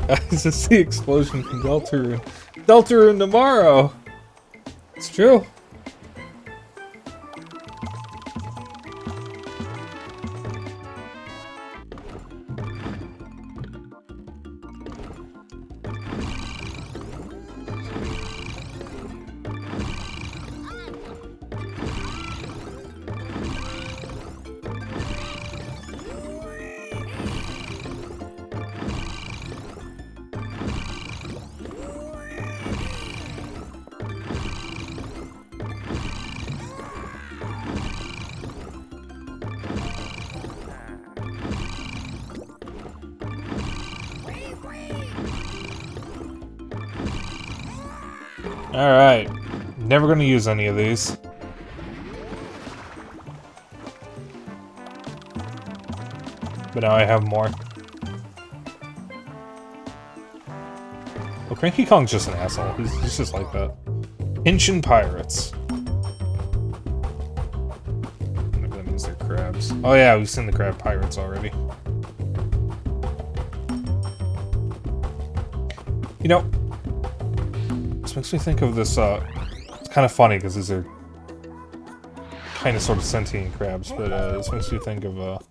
Guys, it's the explosion from Deltarune. Deltarune tomorrow! It's true. Alright. Never gonna use any of these. But now I have more. Well, Cranky Kong's just an asshole. He's just like that. Pinchin' Pirates. Whatever that means, they're crabs. Oh yeah, we've seen the crab pirates already. You know, this makes me think of this, it's kind of funny because these are kind of sort of sentient crabs, but this makes me think of,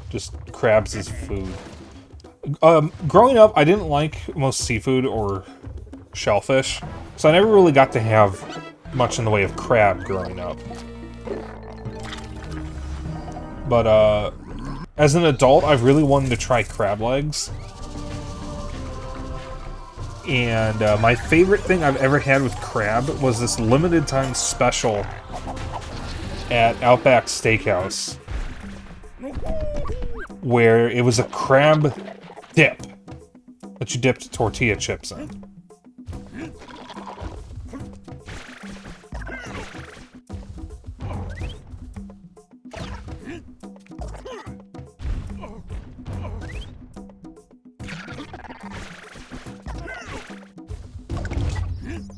just crabs as food. Growing up, I didn't like most seafood or shellfish, so I never really got to have much in the way of crab growing up. But, as an adult, I've really wanted to try crab legs. And my favorite thing I've ever had with crab was this limited time special at Outback Steakhouse, where it was a crab dip that you dipped tortilla chips in.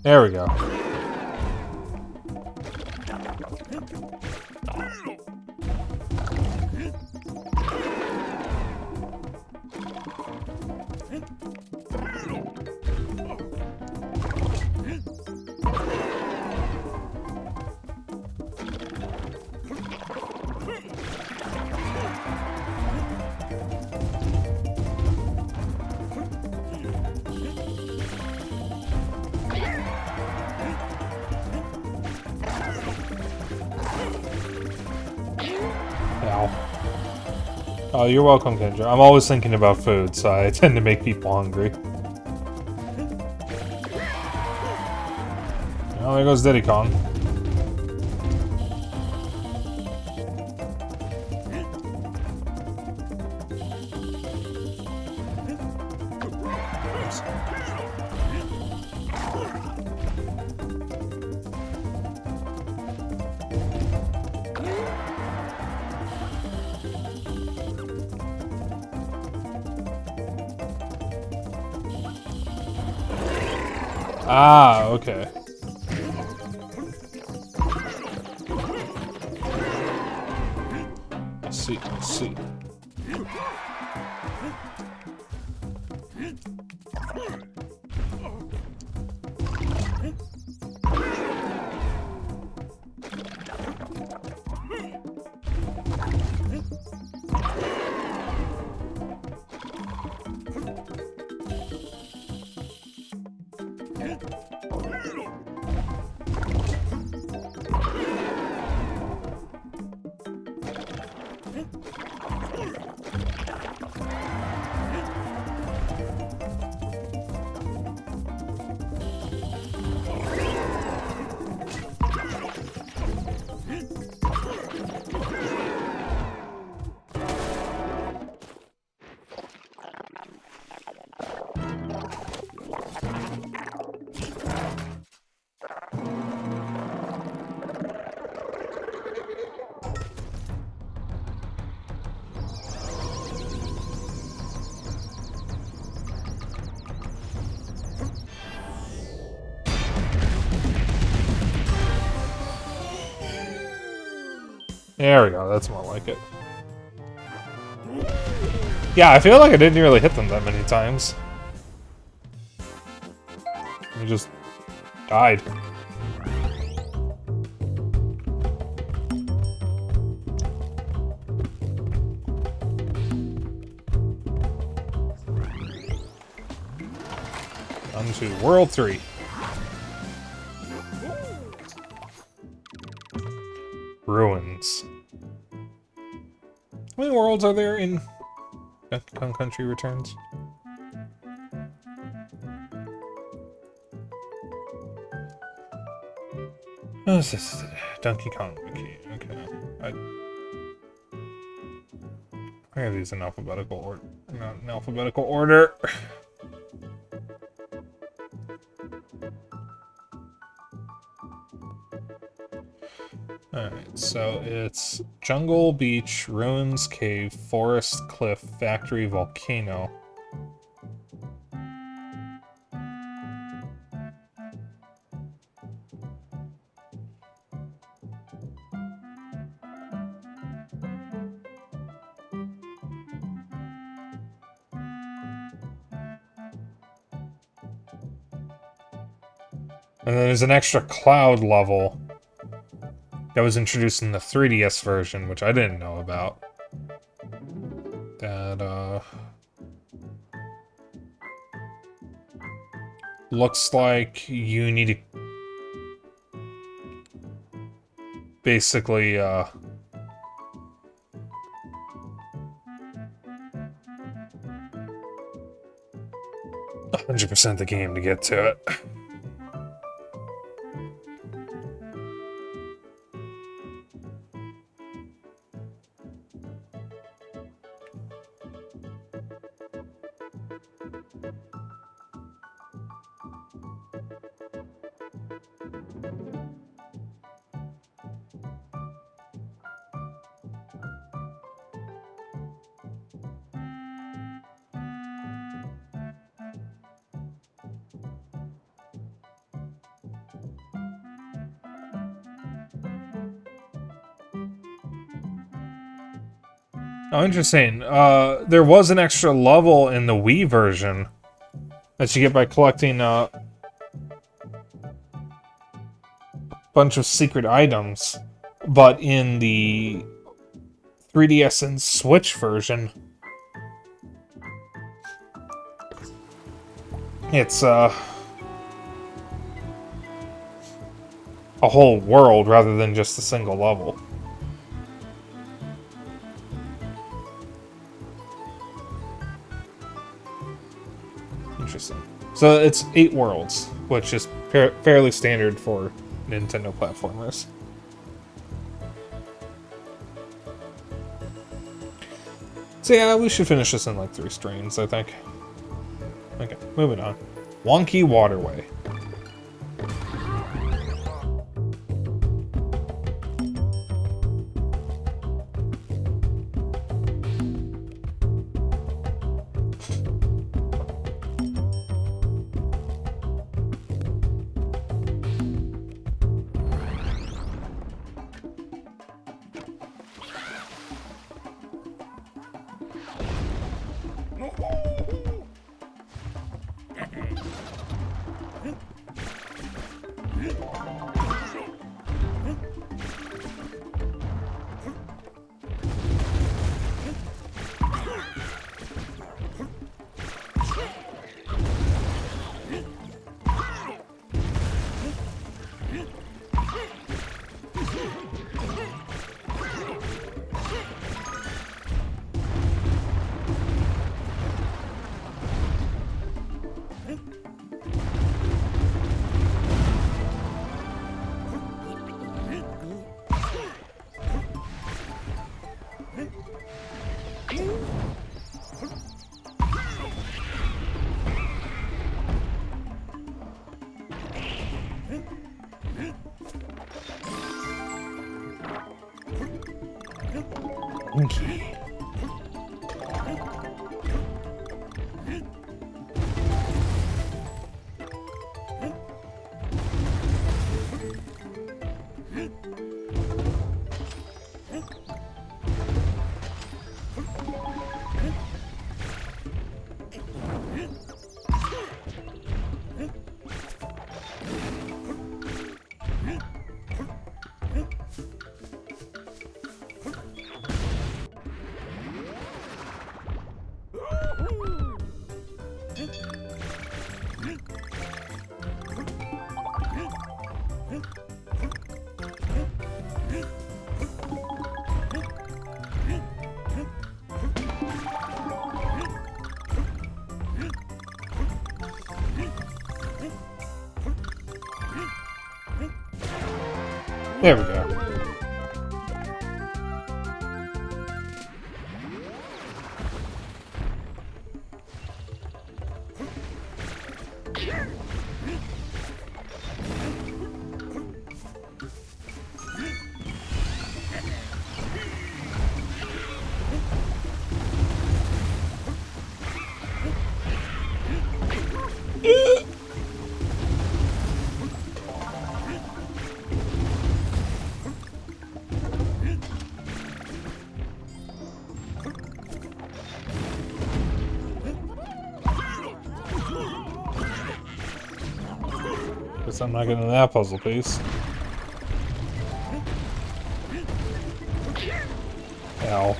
There we go. Oh, you're welcome, Kendra. I'm always thinking about food, so I tend to make people hungry. Oh, there goes Diddy Kong. Ah, okay. I see, I see. There we go, that's more like it. Yeah, I feel like I didn't really hit them that many times. I just died. On to World 3. Ruins. How many worlds are there in Donkey Kong Country Returns? Oh, this is Donkey Kong Wiki. Okay. I have these in alphabetical order. Not in alphabetical order. Alright, so it's Jungle, Beach, Ruins, Cave, Forest, Cliff, Factory, Volcano. And then there's an extra cloud level that was introduced in the 3DS version, which I didn't know about. That, looks like you need to basically, 100% the game to get to it. Oh, interesting. There was an extra level in the Wii version that you get by collecting a bunch of secret items, but in the 3DS and Switch version, it's a whole world rather than just a single level. Interesting. So it's 8 worlds, which is fairly standard for Nintendo platformers. So yeah, we should finish this in like 3 streams, I think. Okay, moving on. Wonky Waterway. Okay. There we go. Guess I'm not getting that puzzle piece. Ow.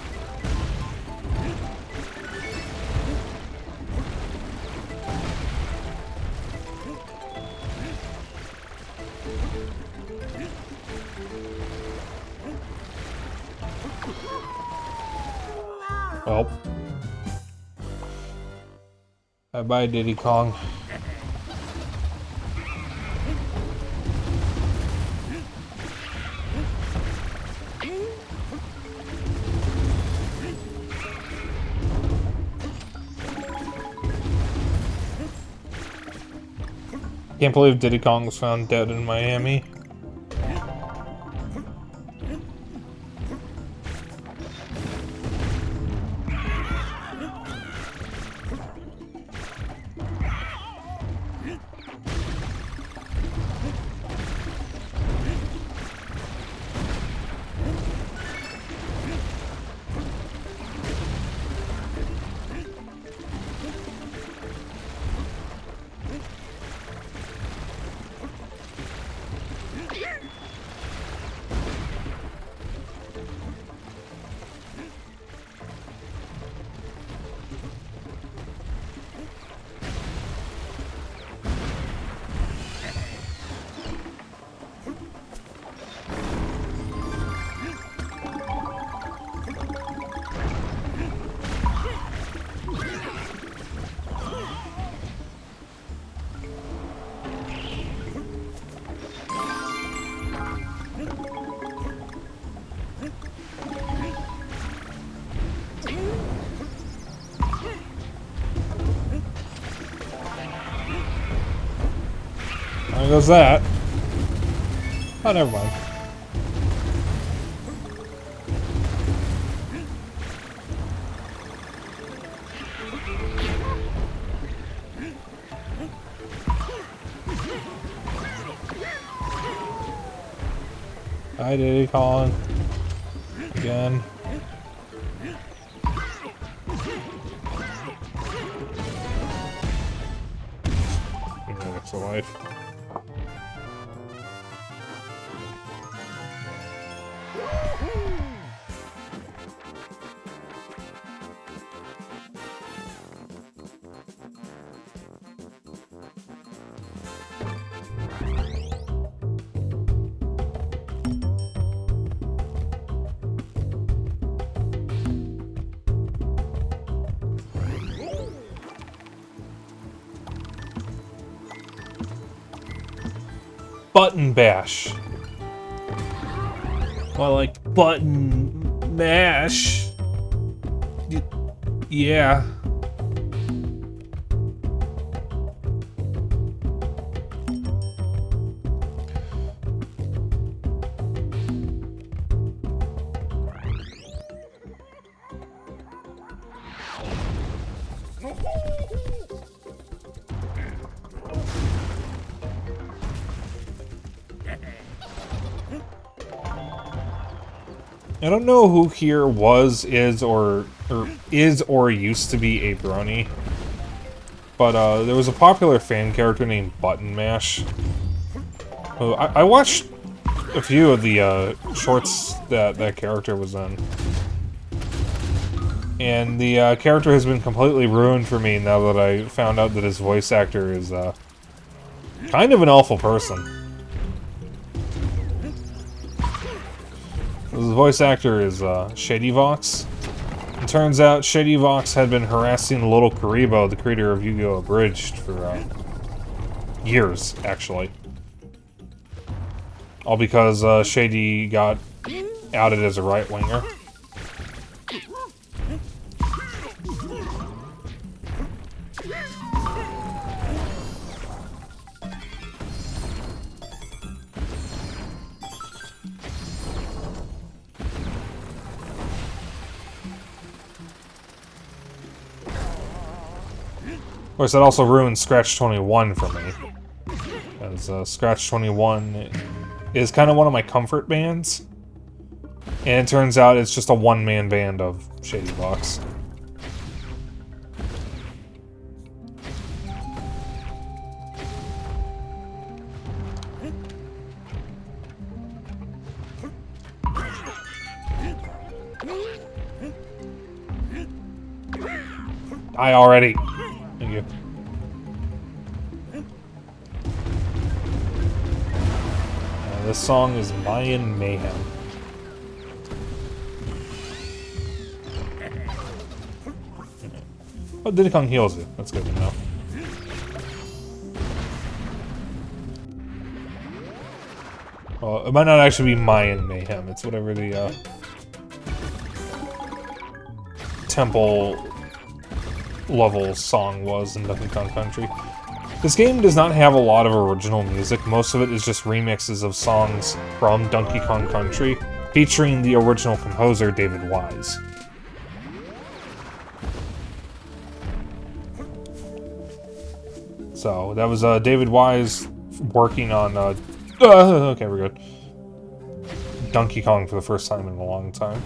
Well. Bye-bye, Diddy Kong. Can't believe Diddy Kong was found dead in Miami. There goes that. Oh, never mind. Hi, Diddy Kong. Again. That's a life. Button bash. Well, like button mash. Yeah. I don't know who here was, is, or used to be a brony, but there was a popular fan character named Button Mash. Who I watched a few of the shorts that character was in, and the character has been completely ruined for me now that I found out that his voice actor is kind of an awful person. His voice actor is Shady Vox. It turns out Shady Vox had been harassing Little Karibo, the creator of Yu-Gi-Oh! Abridged, for years, actually. All because Shady got outed as a right-winger. Of course, that also ruined Scratch 21 for me. As Scratch 21 is kind of one of my comfort bands. And it turns out it's just a one-man band of Shady Vox. Die already. Thank you. This song is Mayan Mayhem. Oh, Diddy Kong heals you. That's good to know. Well, it might not actually be Mayan Mayhem. It's whatever the temple level song was in Donkey Kong Country. This game does not have a lot of original music. Most of it is just remixes of songs from Donkey Kong Country, featuring the original composer, David Wise. So, that was David Wise working on, okay, we're good. Donkey Kong for the first time in a long time.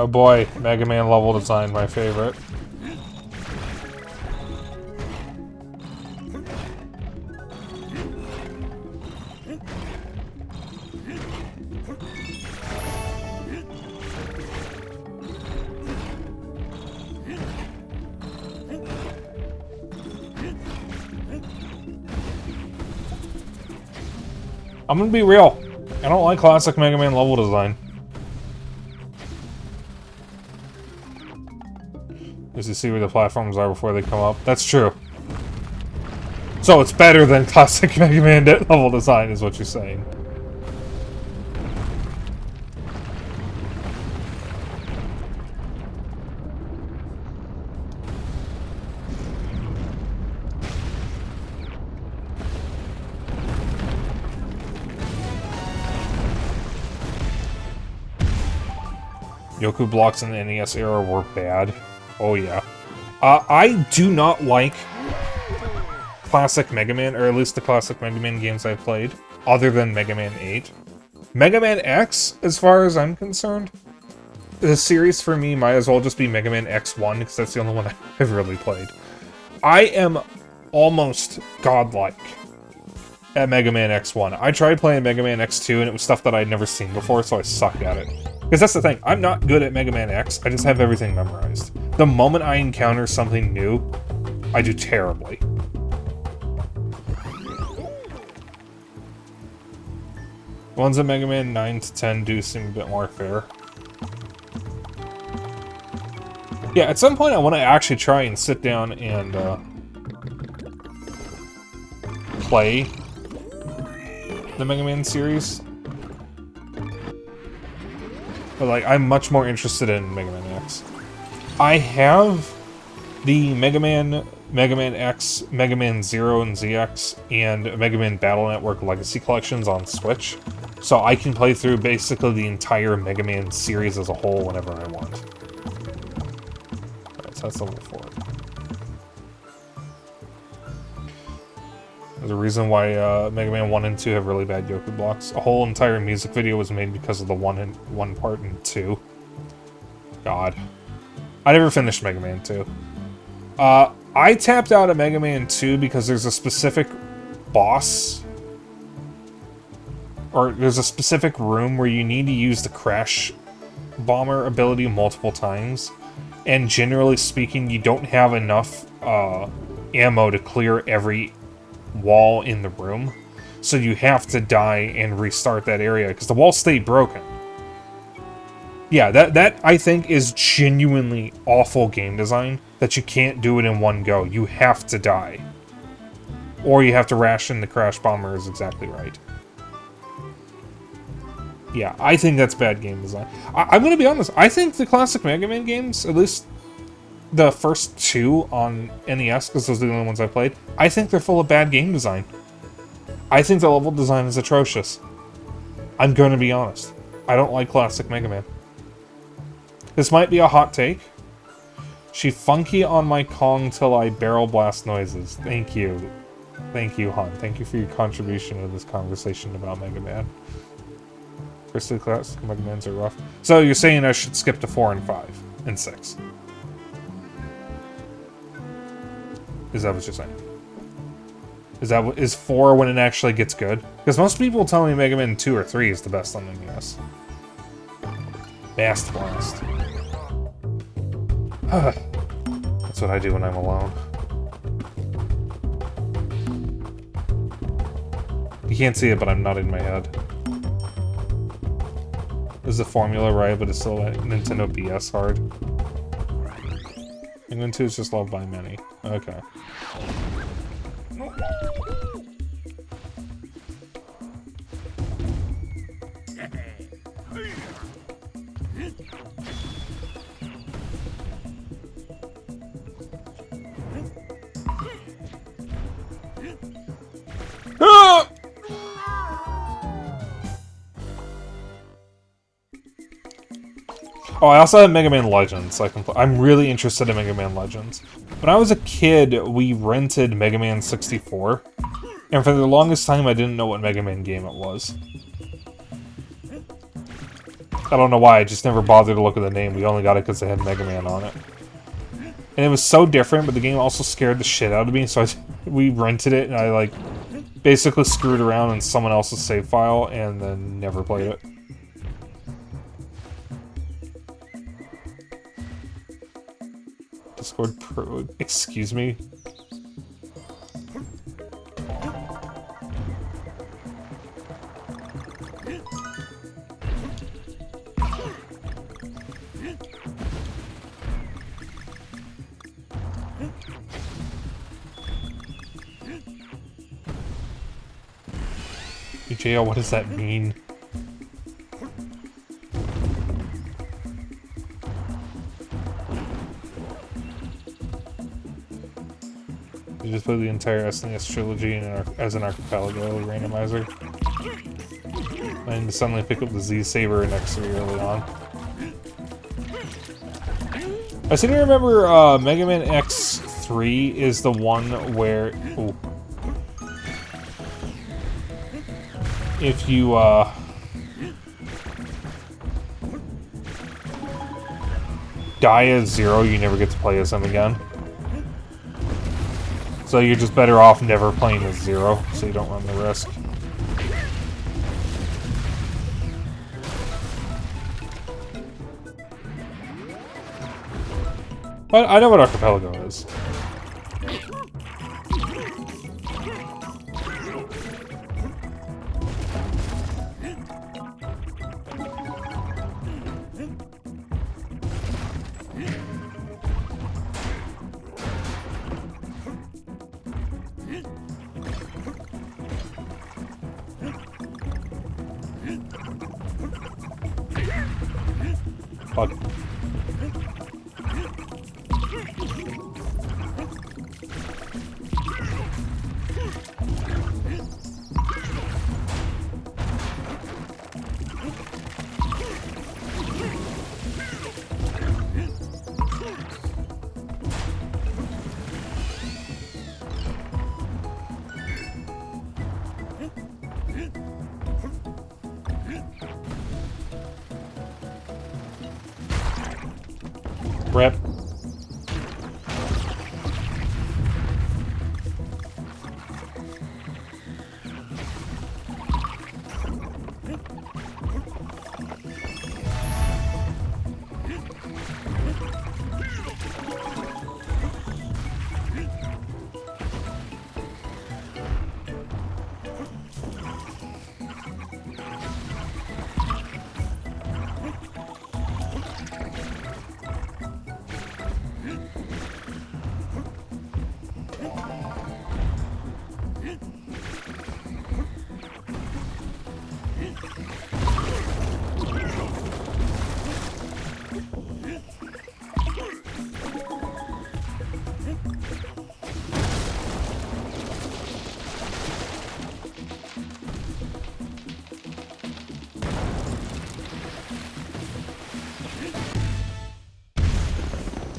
Oh boy, Mega Man level design, my favorite. I'm gonna be real. I don't like classic Mega Man level design. Just to see where the platforms are before they come up. That's true. So it's better than classic Mega Man level design, is what you're saying. Yoku blocks in the NES era were bad. Oh yeah. I do not like classic Mega Man, or at least the classic Mega Man games I've played, other than Mega Man 8. Mega Man X, as far as I'm concerned, the series for me might as well just be Mega Man X1, because that's the only one I've really played. I am almost godlike at Mega Man X1. I tried playing Mega Man X2, and it was stuff that I'd never seen before, so I sucked at it. Because that's the thing, I'm not good at Mega Man X, I just have everything memorized. The moment I encounter something new, I do terribly. The ones in Mega Man 9 to 10 do seem a bit more fair. Yeah, at some point I want to actually try and sit down and play the Mega Man series. But like, I'm much more interested in Mega Man X. I have the Mega Man X, Mega Man 0 and ZX, and Mega Man Battle Network Legacy Collections on Switch. So I can play through basically the entire Mega Man series as a whole whenever I want. Alright, so that's level 4. There's a reason why Mega Man 1 and 2 have really bad Yoku blocks. A whole entire music video was made because of the one part and 2. God. I never finished Mega Man 2. I tapped out at Mega Man 2 because there's a specific boss, or there's a specific room where you need to use the Crash Bomber ability multiple times, and generally speaking, you don't have enough ammo to clear every wall in the room, so you have to die and restart that area because the walls stay broken. Yeah, that I think is genuinely awful game design, that you can't do it in one go. You have to die. Or you have to ration the Crash Bomber is exactly right. Yeah, I think that's bad game design. I'm gonna be honest, I think the classic Mega Man games, at least the first 2 on NES, because those are the only ones I played, I think they're full of bad game design. I think the level design is atrocious. I'm gonna be honest. I don't like classic Mega Man. This might be a hot take. She funky on my Kong till I barrel blast noises. Thank you. Thank you, Han. Thank you for your contribution to this conversation about Mega Man. First 2 classic Mega Mans are rough. So you're saying I should skip to 4 and 5 and 6? Is that what you're saying? Is 4 when it actually gets good? Because most people tell me Mega Man 2 or 3 is the best on NES. Blast. That's what I do when I'm alone. You can't see it, but I'm nodding my head. Is the formula right, but it's still like Nintendo BS hard? Mega Man 2 is just loved by many. Okay. Oh, I also have Mega Man Legends. I'm really interested in Mega Man Legends. When I was a kid, we rented Mega Man 64, and for the longest time I didn't know what Mega Man game it was. I don't know why, I just never bothered to look at the name. We only got it because it had Mega Man on it. And it was so different, but the game also scared the shit out of me, so we rented it, and I, like, basically screwed around in someone else's save file, and then never played it. Discord Pro... Excuse me? JL, what does that mean? You just put the entire SNES trilogy in as an archipelago randomizer. And suddenly pick up the Z Saber and X3 early on. I seem to remember Mega Man X3 is the one where... Ooh. If you, die as Zero, you never get to play as him again. So you're just better off never playing as Zero, so you don't run the risk. But I know what Archipelago is. Fuck. Rip.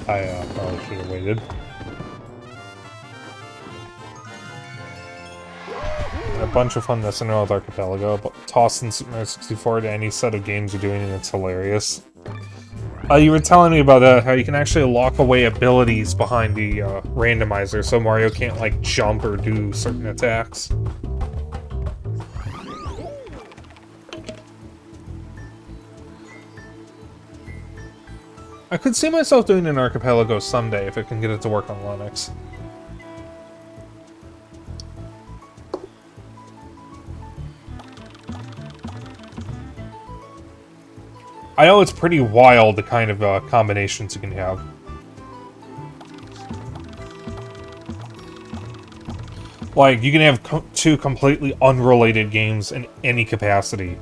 I probably should have waited. And a bunch of fun messing around with Archipelago, but tossing Super Mario 64 to any set of games you're doing, and it's hilarious. You were telling me about how you can actually lock away abilities behind the randomizer, so Mario can't, like, jump or do certain attacks. I could see myself doing an Archipelago someday if I can get it to work on Linux. I know it's pretty wild the kind of combinations you can have. Like, you can have two completely unrelated games in any capacity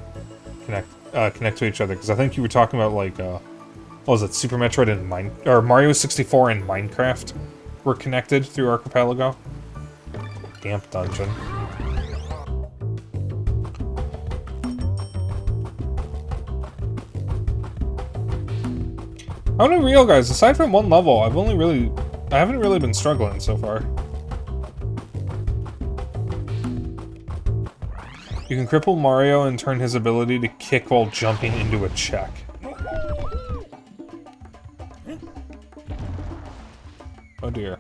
connect to each other. Because I think you were talking about, like, what was it, Super Metroid and Mario 64 and Minecraft were connected through Archipelago. Damp Dungeon. I'm gonna be real, guys. Aside from one level, I haven't really been struggling so far. You can cripple Mario and turn his ability to kick while jumping into a check. Oh dear.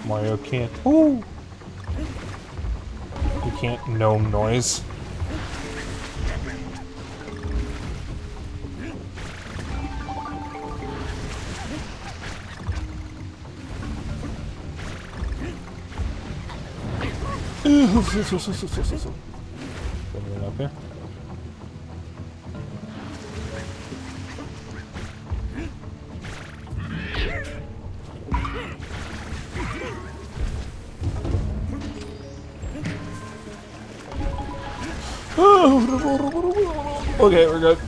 Mario can't. Ooh! You can't gnome noise. Something up here. Okay, we're good.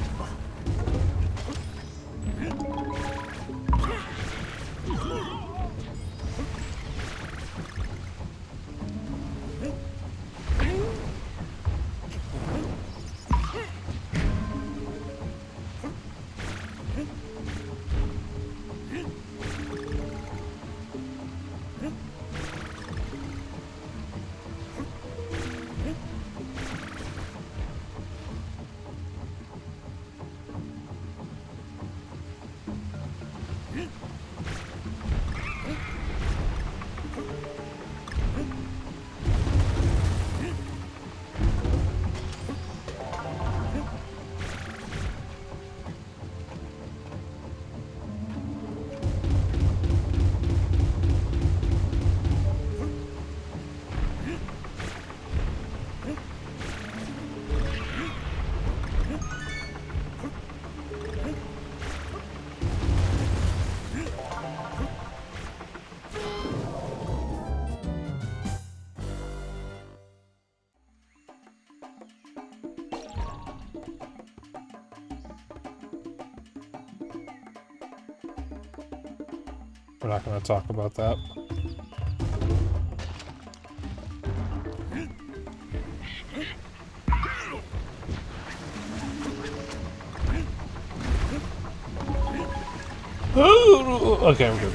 We're not going to talk about that. Okay, we're good.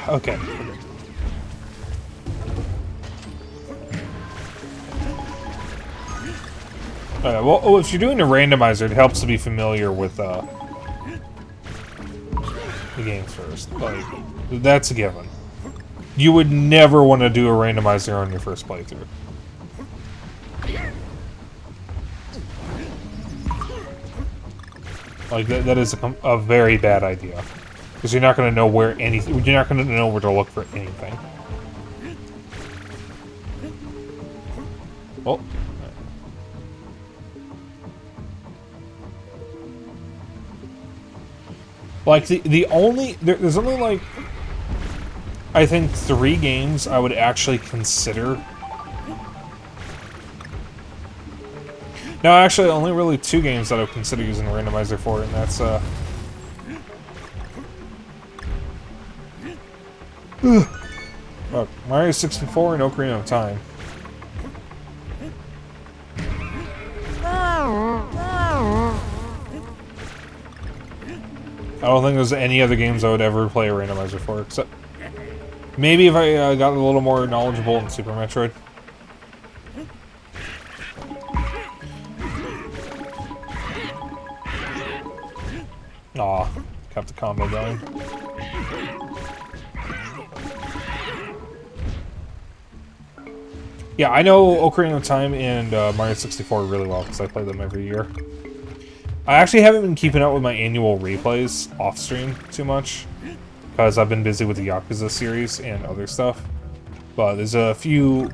Okay. Well, if you're doing a randomizer, it helps to be familiar with the games first. Like, that's a given. You would never want to do a randomizer on your first playthrough. Like, that is a very bad idea. Because you're not going to know where anything... You're not going to know where to look for anything. Oh. Like, the only... There's only, like... I think 3 games I would actually consider... No, actually, only really 2 games that I would consider using a randomizer for, and that's, Look, Mario 64 and Ocarina of Time. I don't think there's any other games I would ever play a randomizer for, except... Maybe if I got a little more knowledgeable in Super Metroid. Aw, kept the combo going. Yeah, I know Ocarina of Time and Mario 64 really well because I play them every year. I actually haven't been keeping up with my annual replays off-stream too much because I've been busy with the Yakuza series and other stuff. But there's a few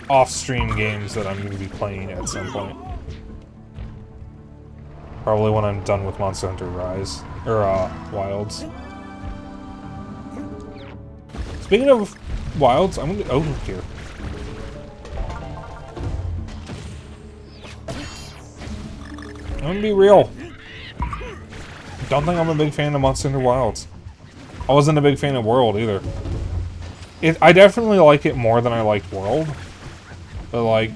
off-stream games that I'm going to be playing at some point. Probably when I'm done with Monster Hunter Rise, or Wilds. Speaking of Wilds, I'm going to... Oh, here. I'm gonna be real. don't think I'm a big fan of Monster Hunter Wilds. I wasn't a big fan of World either. I definitely like it more than I liked World. But like...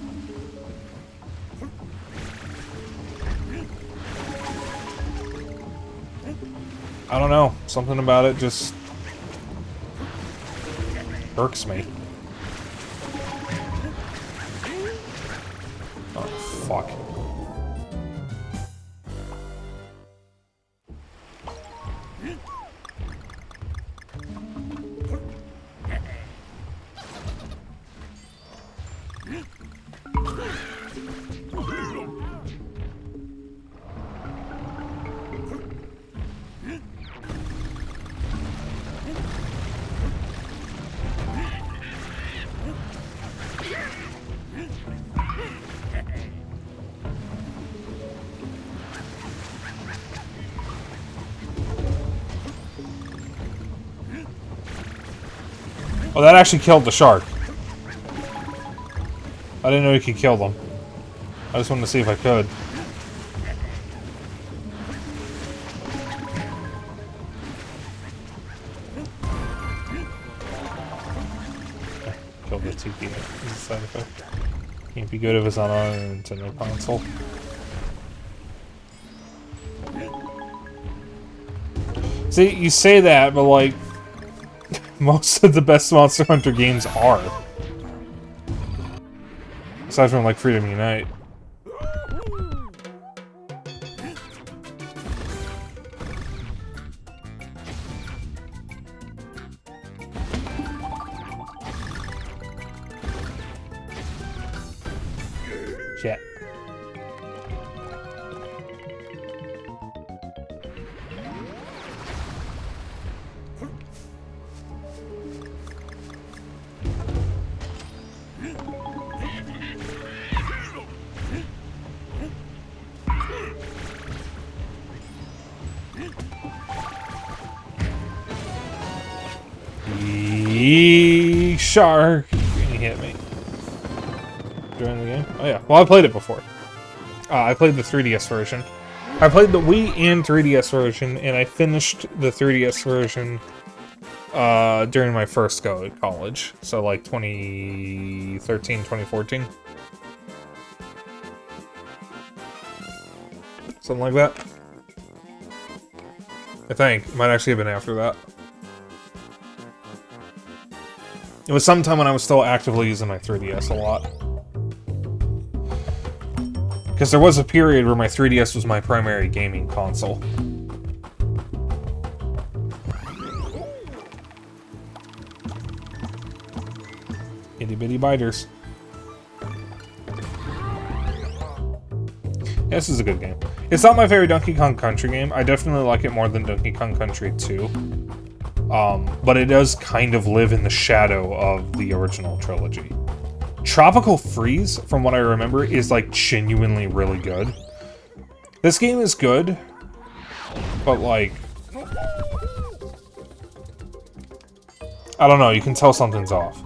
I don't know. Something about it just... irks me. Oh, fuck. Oh, that actually killed the shark. I didn't know you could kill them. I just wanted to see if I could. Killed the TP as a side effect. Can't be good if it's not on a Nintendo console. See, you say that, but like... most of the best Monster Hunter games are. Aside from, like, Freedom Unite. Shit. Shark! He hit me. During the game? Oh yeah. Well, I played it before. I played the 3DS version. I played the Wii and 3DS version, and I finished the 3DS version during my first go at college. So like 2013, 2014. Something like that. I think. Might actually have been after that. It was sometime when I was still actively using my 3DS a lot. Because there was a period where my 3DS was my primary gaming console. Itty bitty biters. Yeah, this is a good game. It's not my favorite Donkey Kong Country game. I definitely like it more than Donkey Kong Country 2. But it does kind of live in the shadow of the original trilogy. Tropical Freeze, from what I remember, is like genuinely really good. This game is good, but like... I don't know, you can tell something's off.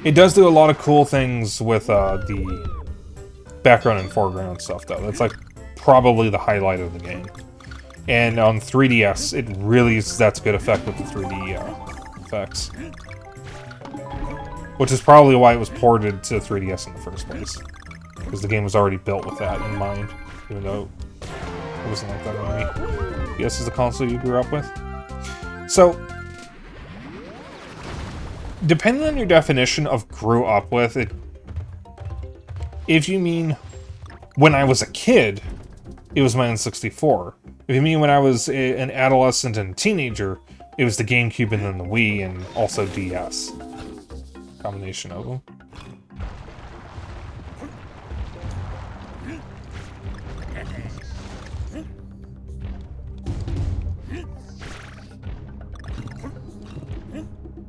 It does do a lot of cool things with the background and foreground stuff, though. That's like probably the highlight of the game. And on 3DS, it really that's good effect with the 3D effects. Which is probably why it was ported to 3DS in the first place. Because the game was already built with that in mind. Even though it wasn't like that on me. DS is the console you grew up with. So, depending on your definition of grew up with, if you mean when I was a kid, it was my N64. If you mean when I was an adolescent and teenager, it was the GameCube and then the Wii and also DS. Combination of them.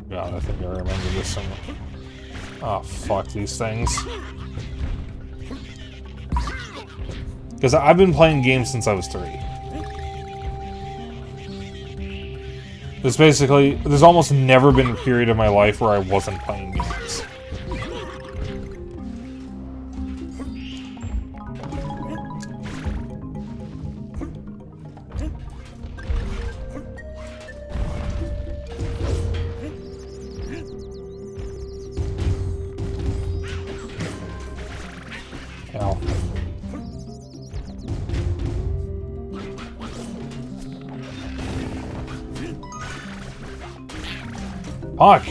God, I think I remember this somewhere. Oh, fuck these things. Because I've been playing games since I was 3. There's almost never been a period of my life where I wasn't playing games. Fuck!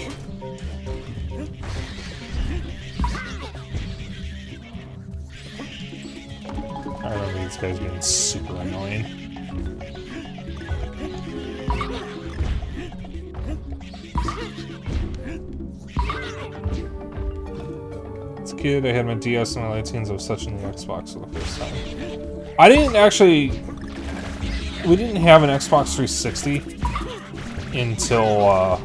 I remember these guys being super annoying. As a kid, I had my DS in my late teens. I was touching the Xbox for the first time. I didn't actually... We didn't have an Xbox 360 until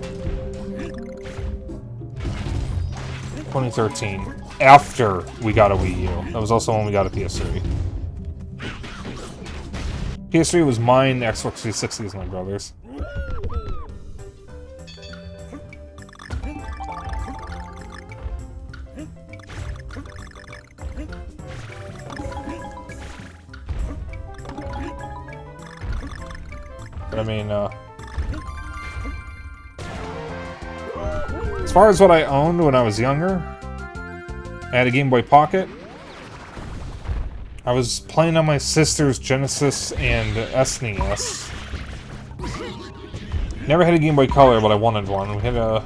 2013. After we got a Wii U. That was also when we got a PS3. PS3 was mine, Xbox 360 was my brother's. But I mean, as far as what I owned when I was younger, I had a Game Boy Pocket. I was playing on my sister's Genesis and SNES. Never had a Game Boy Color, but I wanted one. We had a...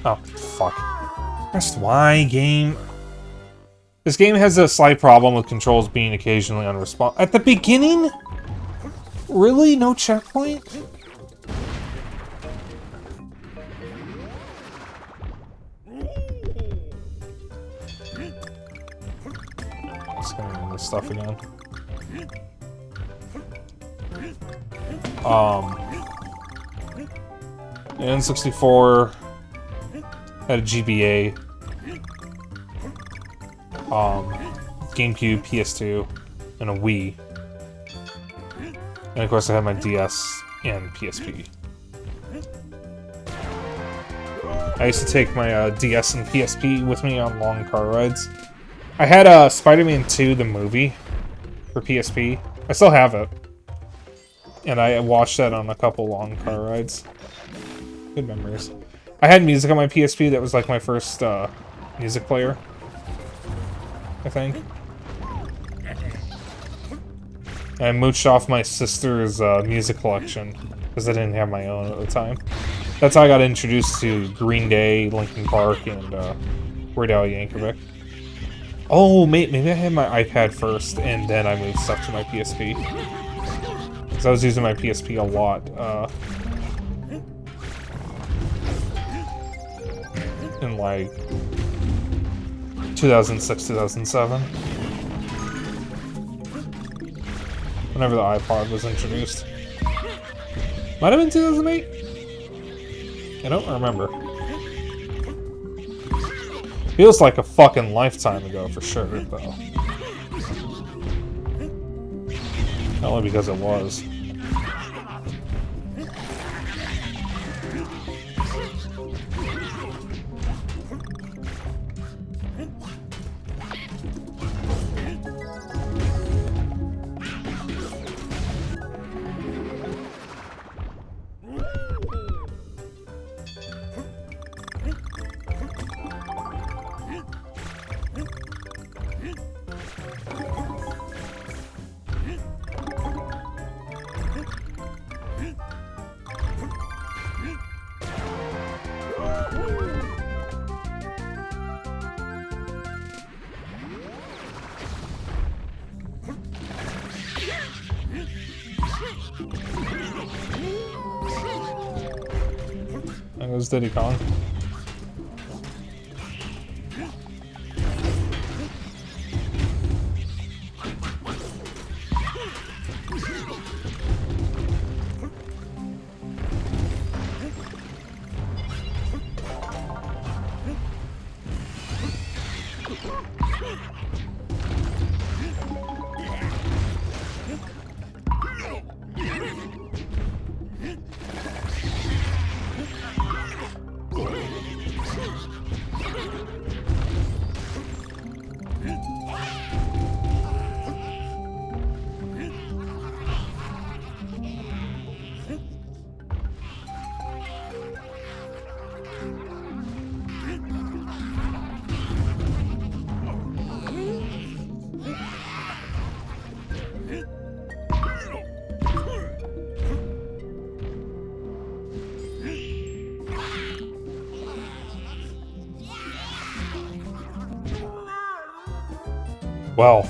Oh, fuck. Pressed Y game. This game has a slight problem with controls being occasionally unresponsive. At the beginning? Really? No checkpoint? Scanning this stuff again. N64 had a GBA. GameCube, PS2, and a Wii. And of course I had my DS and PSP. I used to take my DS and PSP with me on long car rides. I had Spider-Man 2, the movie, for PSP. I still have it. And I watched that on a couple long car rides. Good memories. I had music on my PSP that was like my first music player, I think. I mooched off my sister's music collection, because I didn't have my own at the time. That's how I got introduced to Green Day, Linkin Park, and Weird Al Yankovic. Oh, maybe I had my iPad first, and then I moved stuff to my PSP. Because I was using my PSP a lot. In like 2006, 2007. Whenever the iPod was introduced. Might have been 2008? I don't remember. Feels like a fucking lifetime ago for sure, though. Only because it was. There goes Diddy Kong. Well.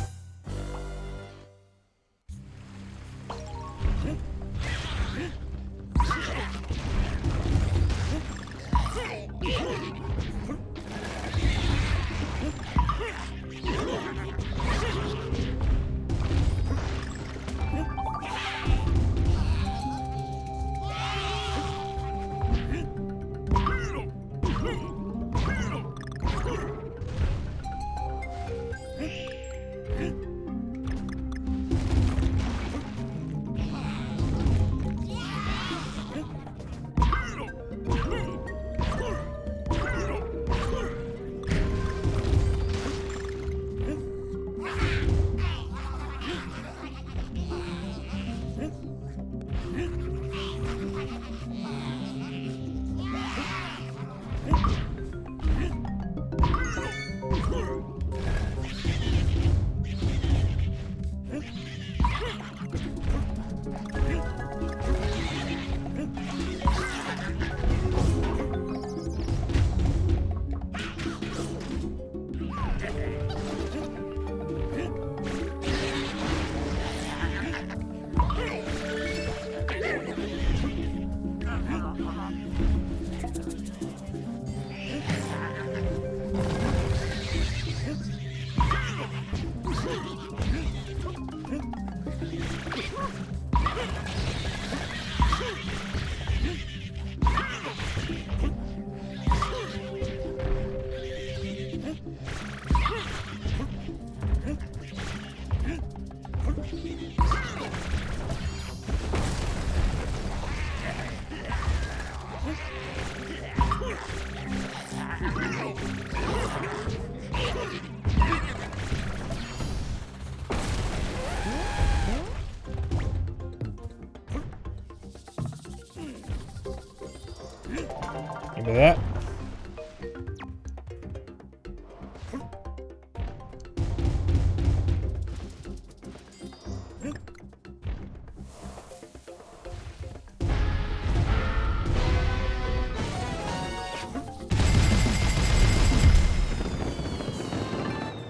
Give me that.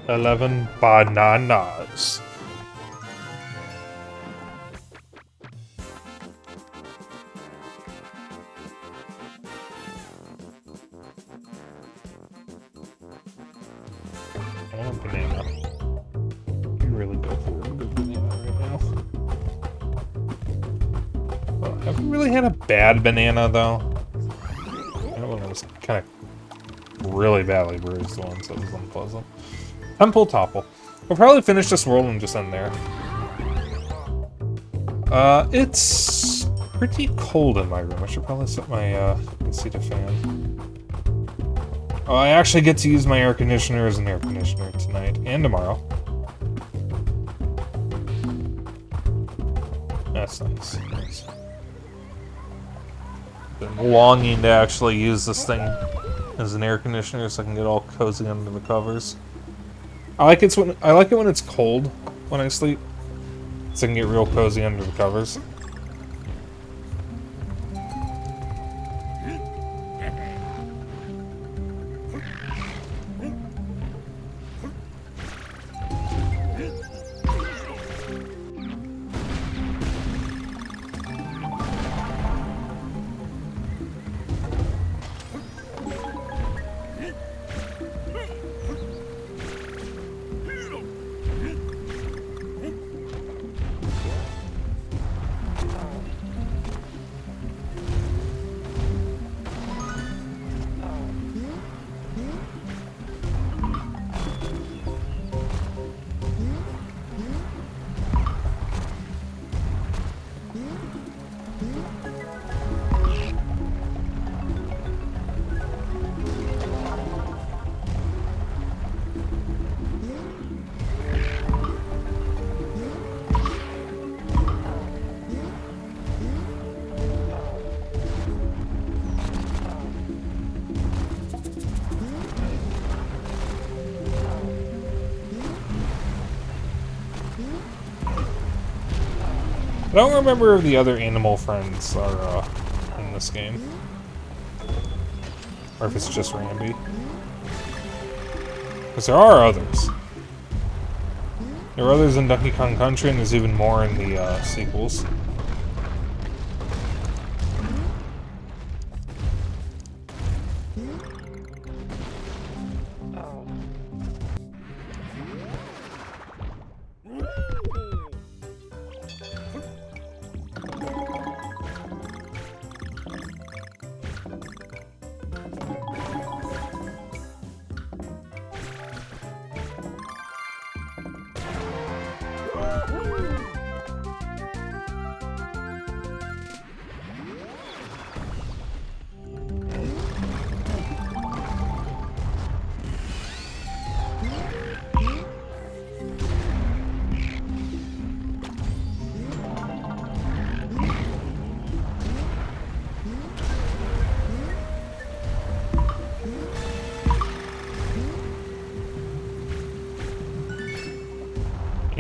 $11 bananas. I want a banana. You really go for a good banana right now. Well, I haven't really had a bad banana though. That one was kind of really badly bruised once, so it was unpleasant. Temple Topple. We'll probably finish this world and just end there. It's pretty cold in my room. I should probably set my AC to fan. Oh, I actually get to use my air conditioner as an air conditioner tonight and tomorrow. That's nice. Nice. Been longing to actually use this thing as an air conditioner so I can get all cozy under the covers. I like it when it's cold when I sleep, so I can get real cozy under the covers. I don't remember if the other animal friends are in this game. Or if it's just Rambi. Because there are others. There are others in Donkey Kong Country, and there's even more in the sequels.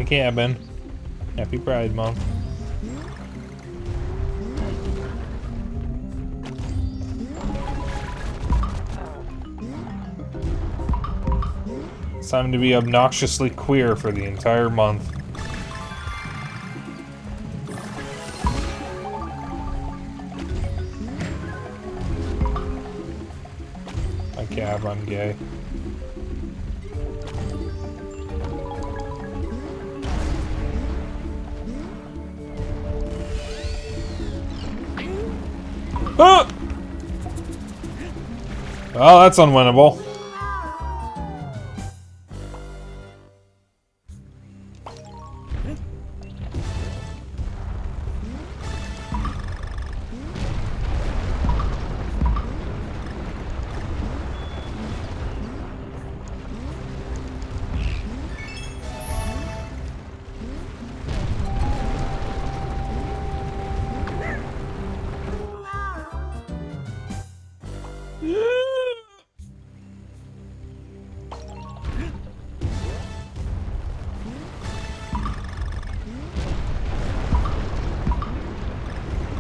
Cabin. Happy Pride Month. It's time to be obnoxiously queer for the entire month. My cab, I'm gay. Ah! Well, that's unwinnable.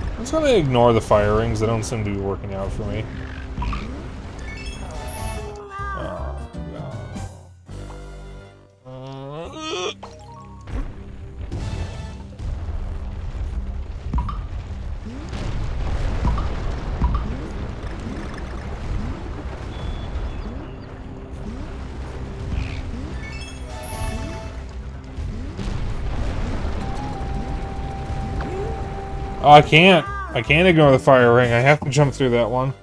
I'm just gonna ignore the fire rings. They don't seem to be working out for me. Oh, no. Oh, I can't. I can't ignore the fire ring. I have to jump through that one.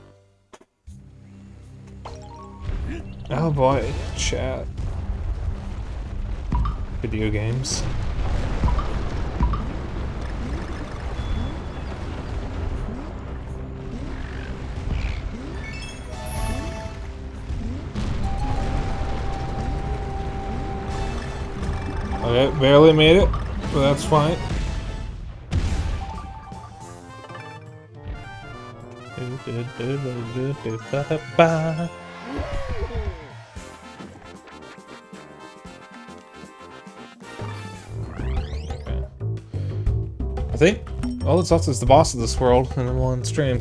Oh boy, chat. Video games. Okay, barely made it, but that's fine. I think all that's left is the boss of this world, and then we'll end stream.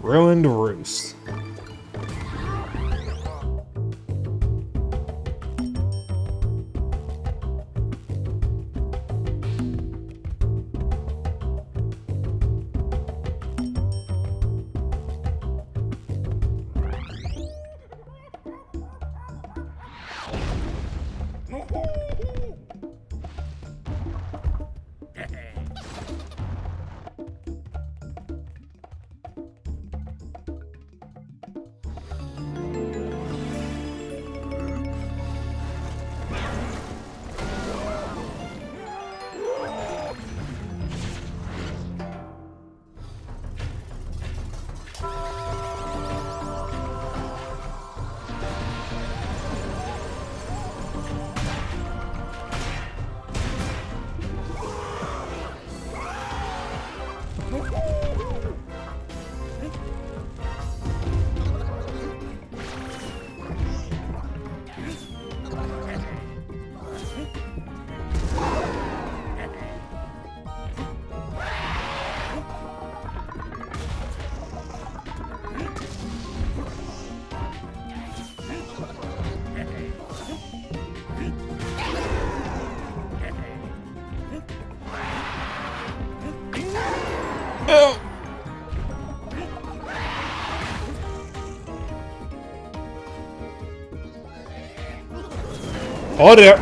Ruined Roost. Oh dear!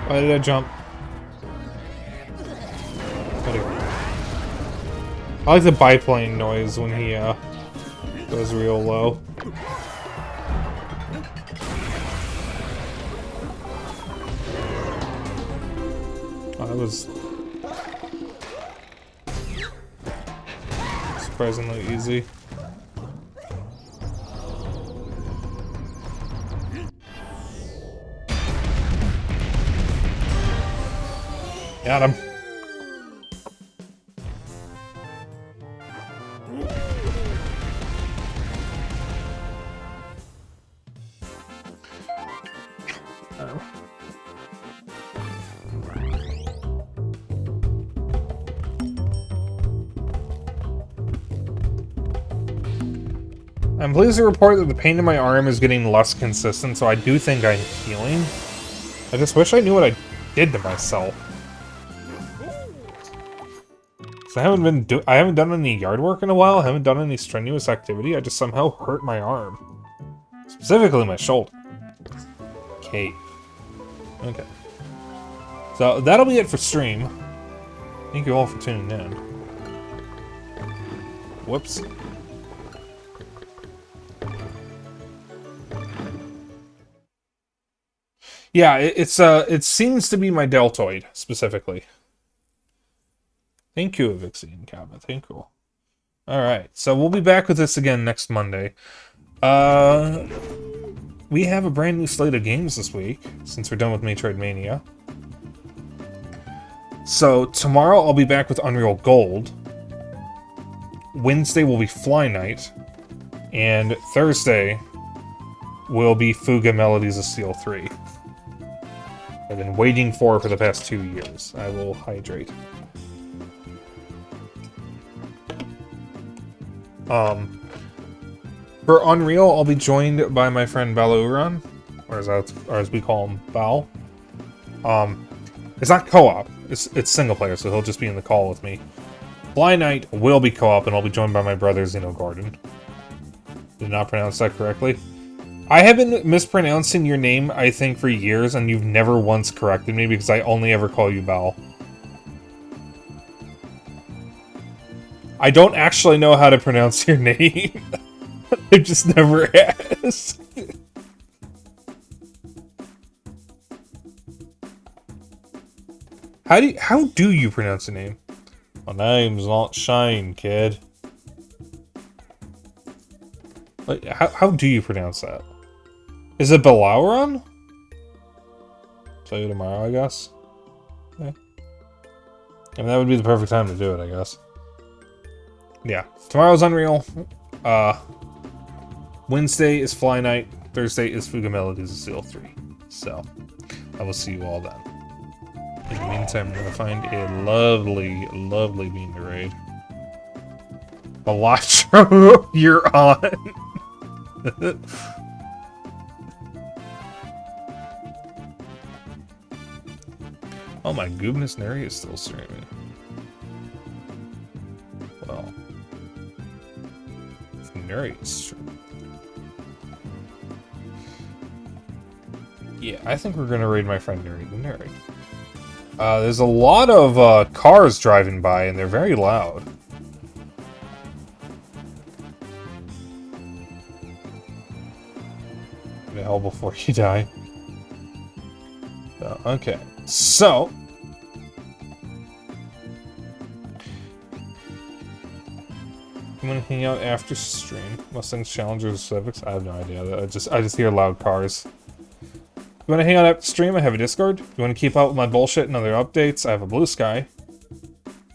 Why did I jump? I like the biplane noise when he goes real low. Oh, that was surprisingly easy. Got him. I'm pleased to report that the pain in my arm is getting less consistent, so I do think I'm healing. I just wish I knew what I did to myself. So I haven't done any yard work in a while, I haven't done any strenuous activity, I just somehow hurt my arm. Specifically my shoulder. Okay. Okay. So that'll be it for stream. Thank you all for tuning in. Whoops. Yeah, it seems to be my deltoid, specifically. Thank you, Vixie and Cabot. Thank you. Alright, so we'll be back with this again next Monday. We have a brand new slate of games this week, since we're done with Metroid Mania. So, tomorrow I'll be back with Unreal Gold. Wednesday will be Fly Night. And Thursday will be Fuga Melodies of Steel 3. I've been waiting for the past 2 years. I will hydrate. For Unreal, I'll be joined by my friend Baluran, or as we call him, Bal. It's not co-op, it's single player, so he'll just be in the call with me. Fly Night will be co-op, and I'll be joined by my brother Zeno Gordon. Did not pronounce that correctly. I have been mispronouncing your name, I think, for years, and you've never once corrected me because I only ever call you Bal. I don't actually know how to pronounce your name. I've just never asked. How do you pronounce the name? My name's not Shane, kid. Like, how do you pronounce that? Is it Balauron? Play tomorrow, I guess. Okay. I mean, that would be the perfect time to do it, I guess. Yeah, tomorrow's Unreal. Wednesday is Fly Night. Thursday is Fuga Melodies of Steel 3. So, I will see you all then. In the meantime, I'm gonna find a lovely, lovely bean to raid. Balatro, you're on. Oh my goodness, Neri is still streaming. Well, if Neri is streaming. Yeah, I think we're gonna raid my friend Neri the Neri. There's a lot of cars driving by, and they're very loud. The hell before you die. Okay, so I'm gonna hang out after stream. Mustangs, Challengers, Civics. I have no idea. I just hear loud cars. You want to hang out after stream? I have a Discord. You want to keep up with my bullshit and other updates? I have a Blue Sky.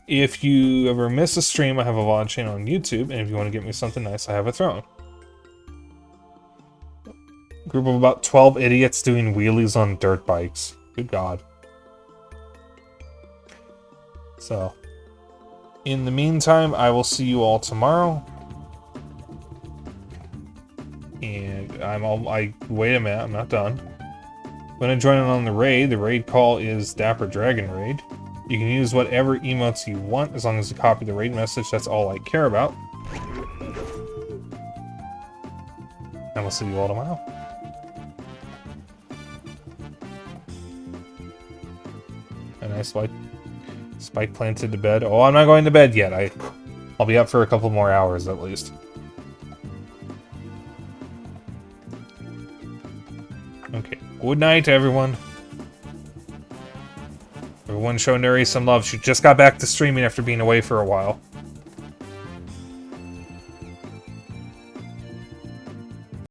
If you ever miss a stream, I have a VOD channel on YouTube, and if you want to get me something nice, I have a throne. Group of about 12 idiots doing wheelies on dirt bikes. Good God. So, in the meantime, I will see you all tomorrow. And wait a minute, I'm not done. I'm gonna join in on the raid. The raid call is Dapper Dragon Raid. You can use whatever emotes you want as long as you copy the raid message. That's all I care about. And we'll see you all tomorrow. A nice white spike planted to bed. Oh, I'm not going to bed yet. I'll be up for a couple more hours at least. Okay. Good night, everyone. Everyone show Neri some love. She just got back to streaming after being away for a while.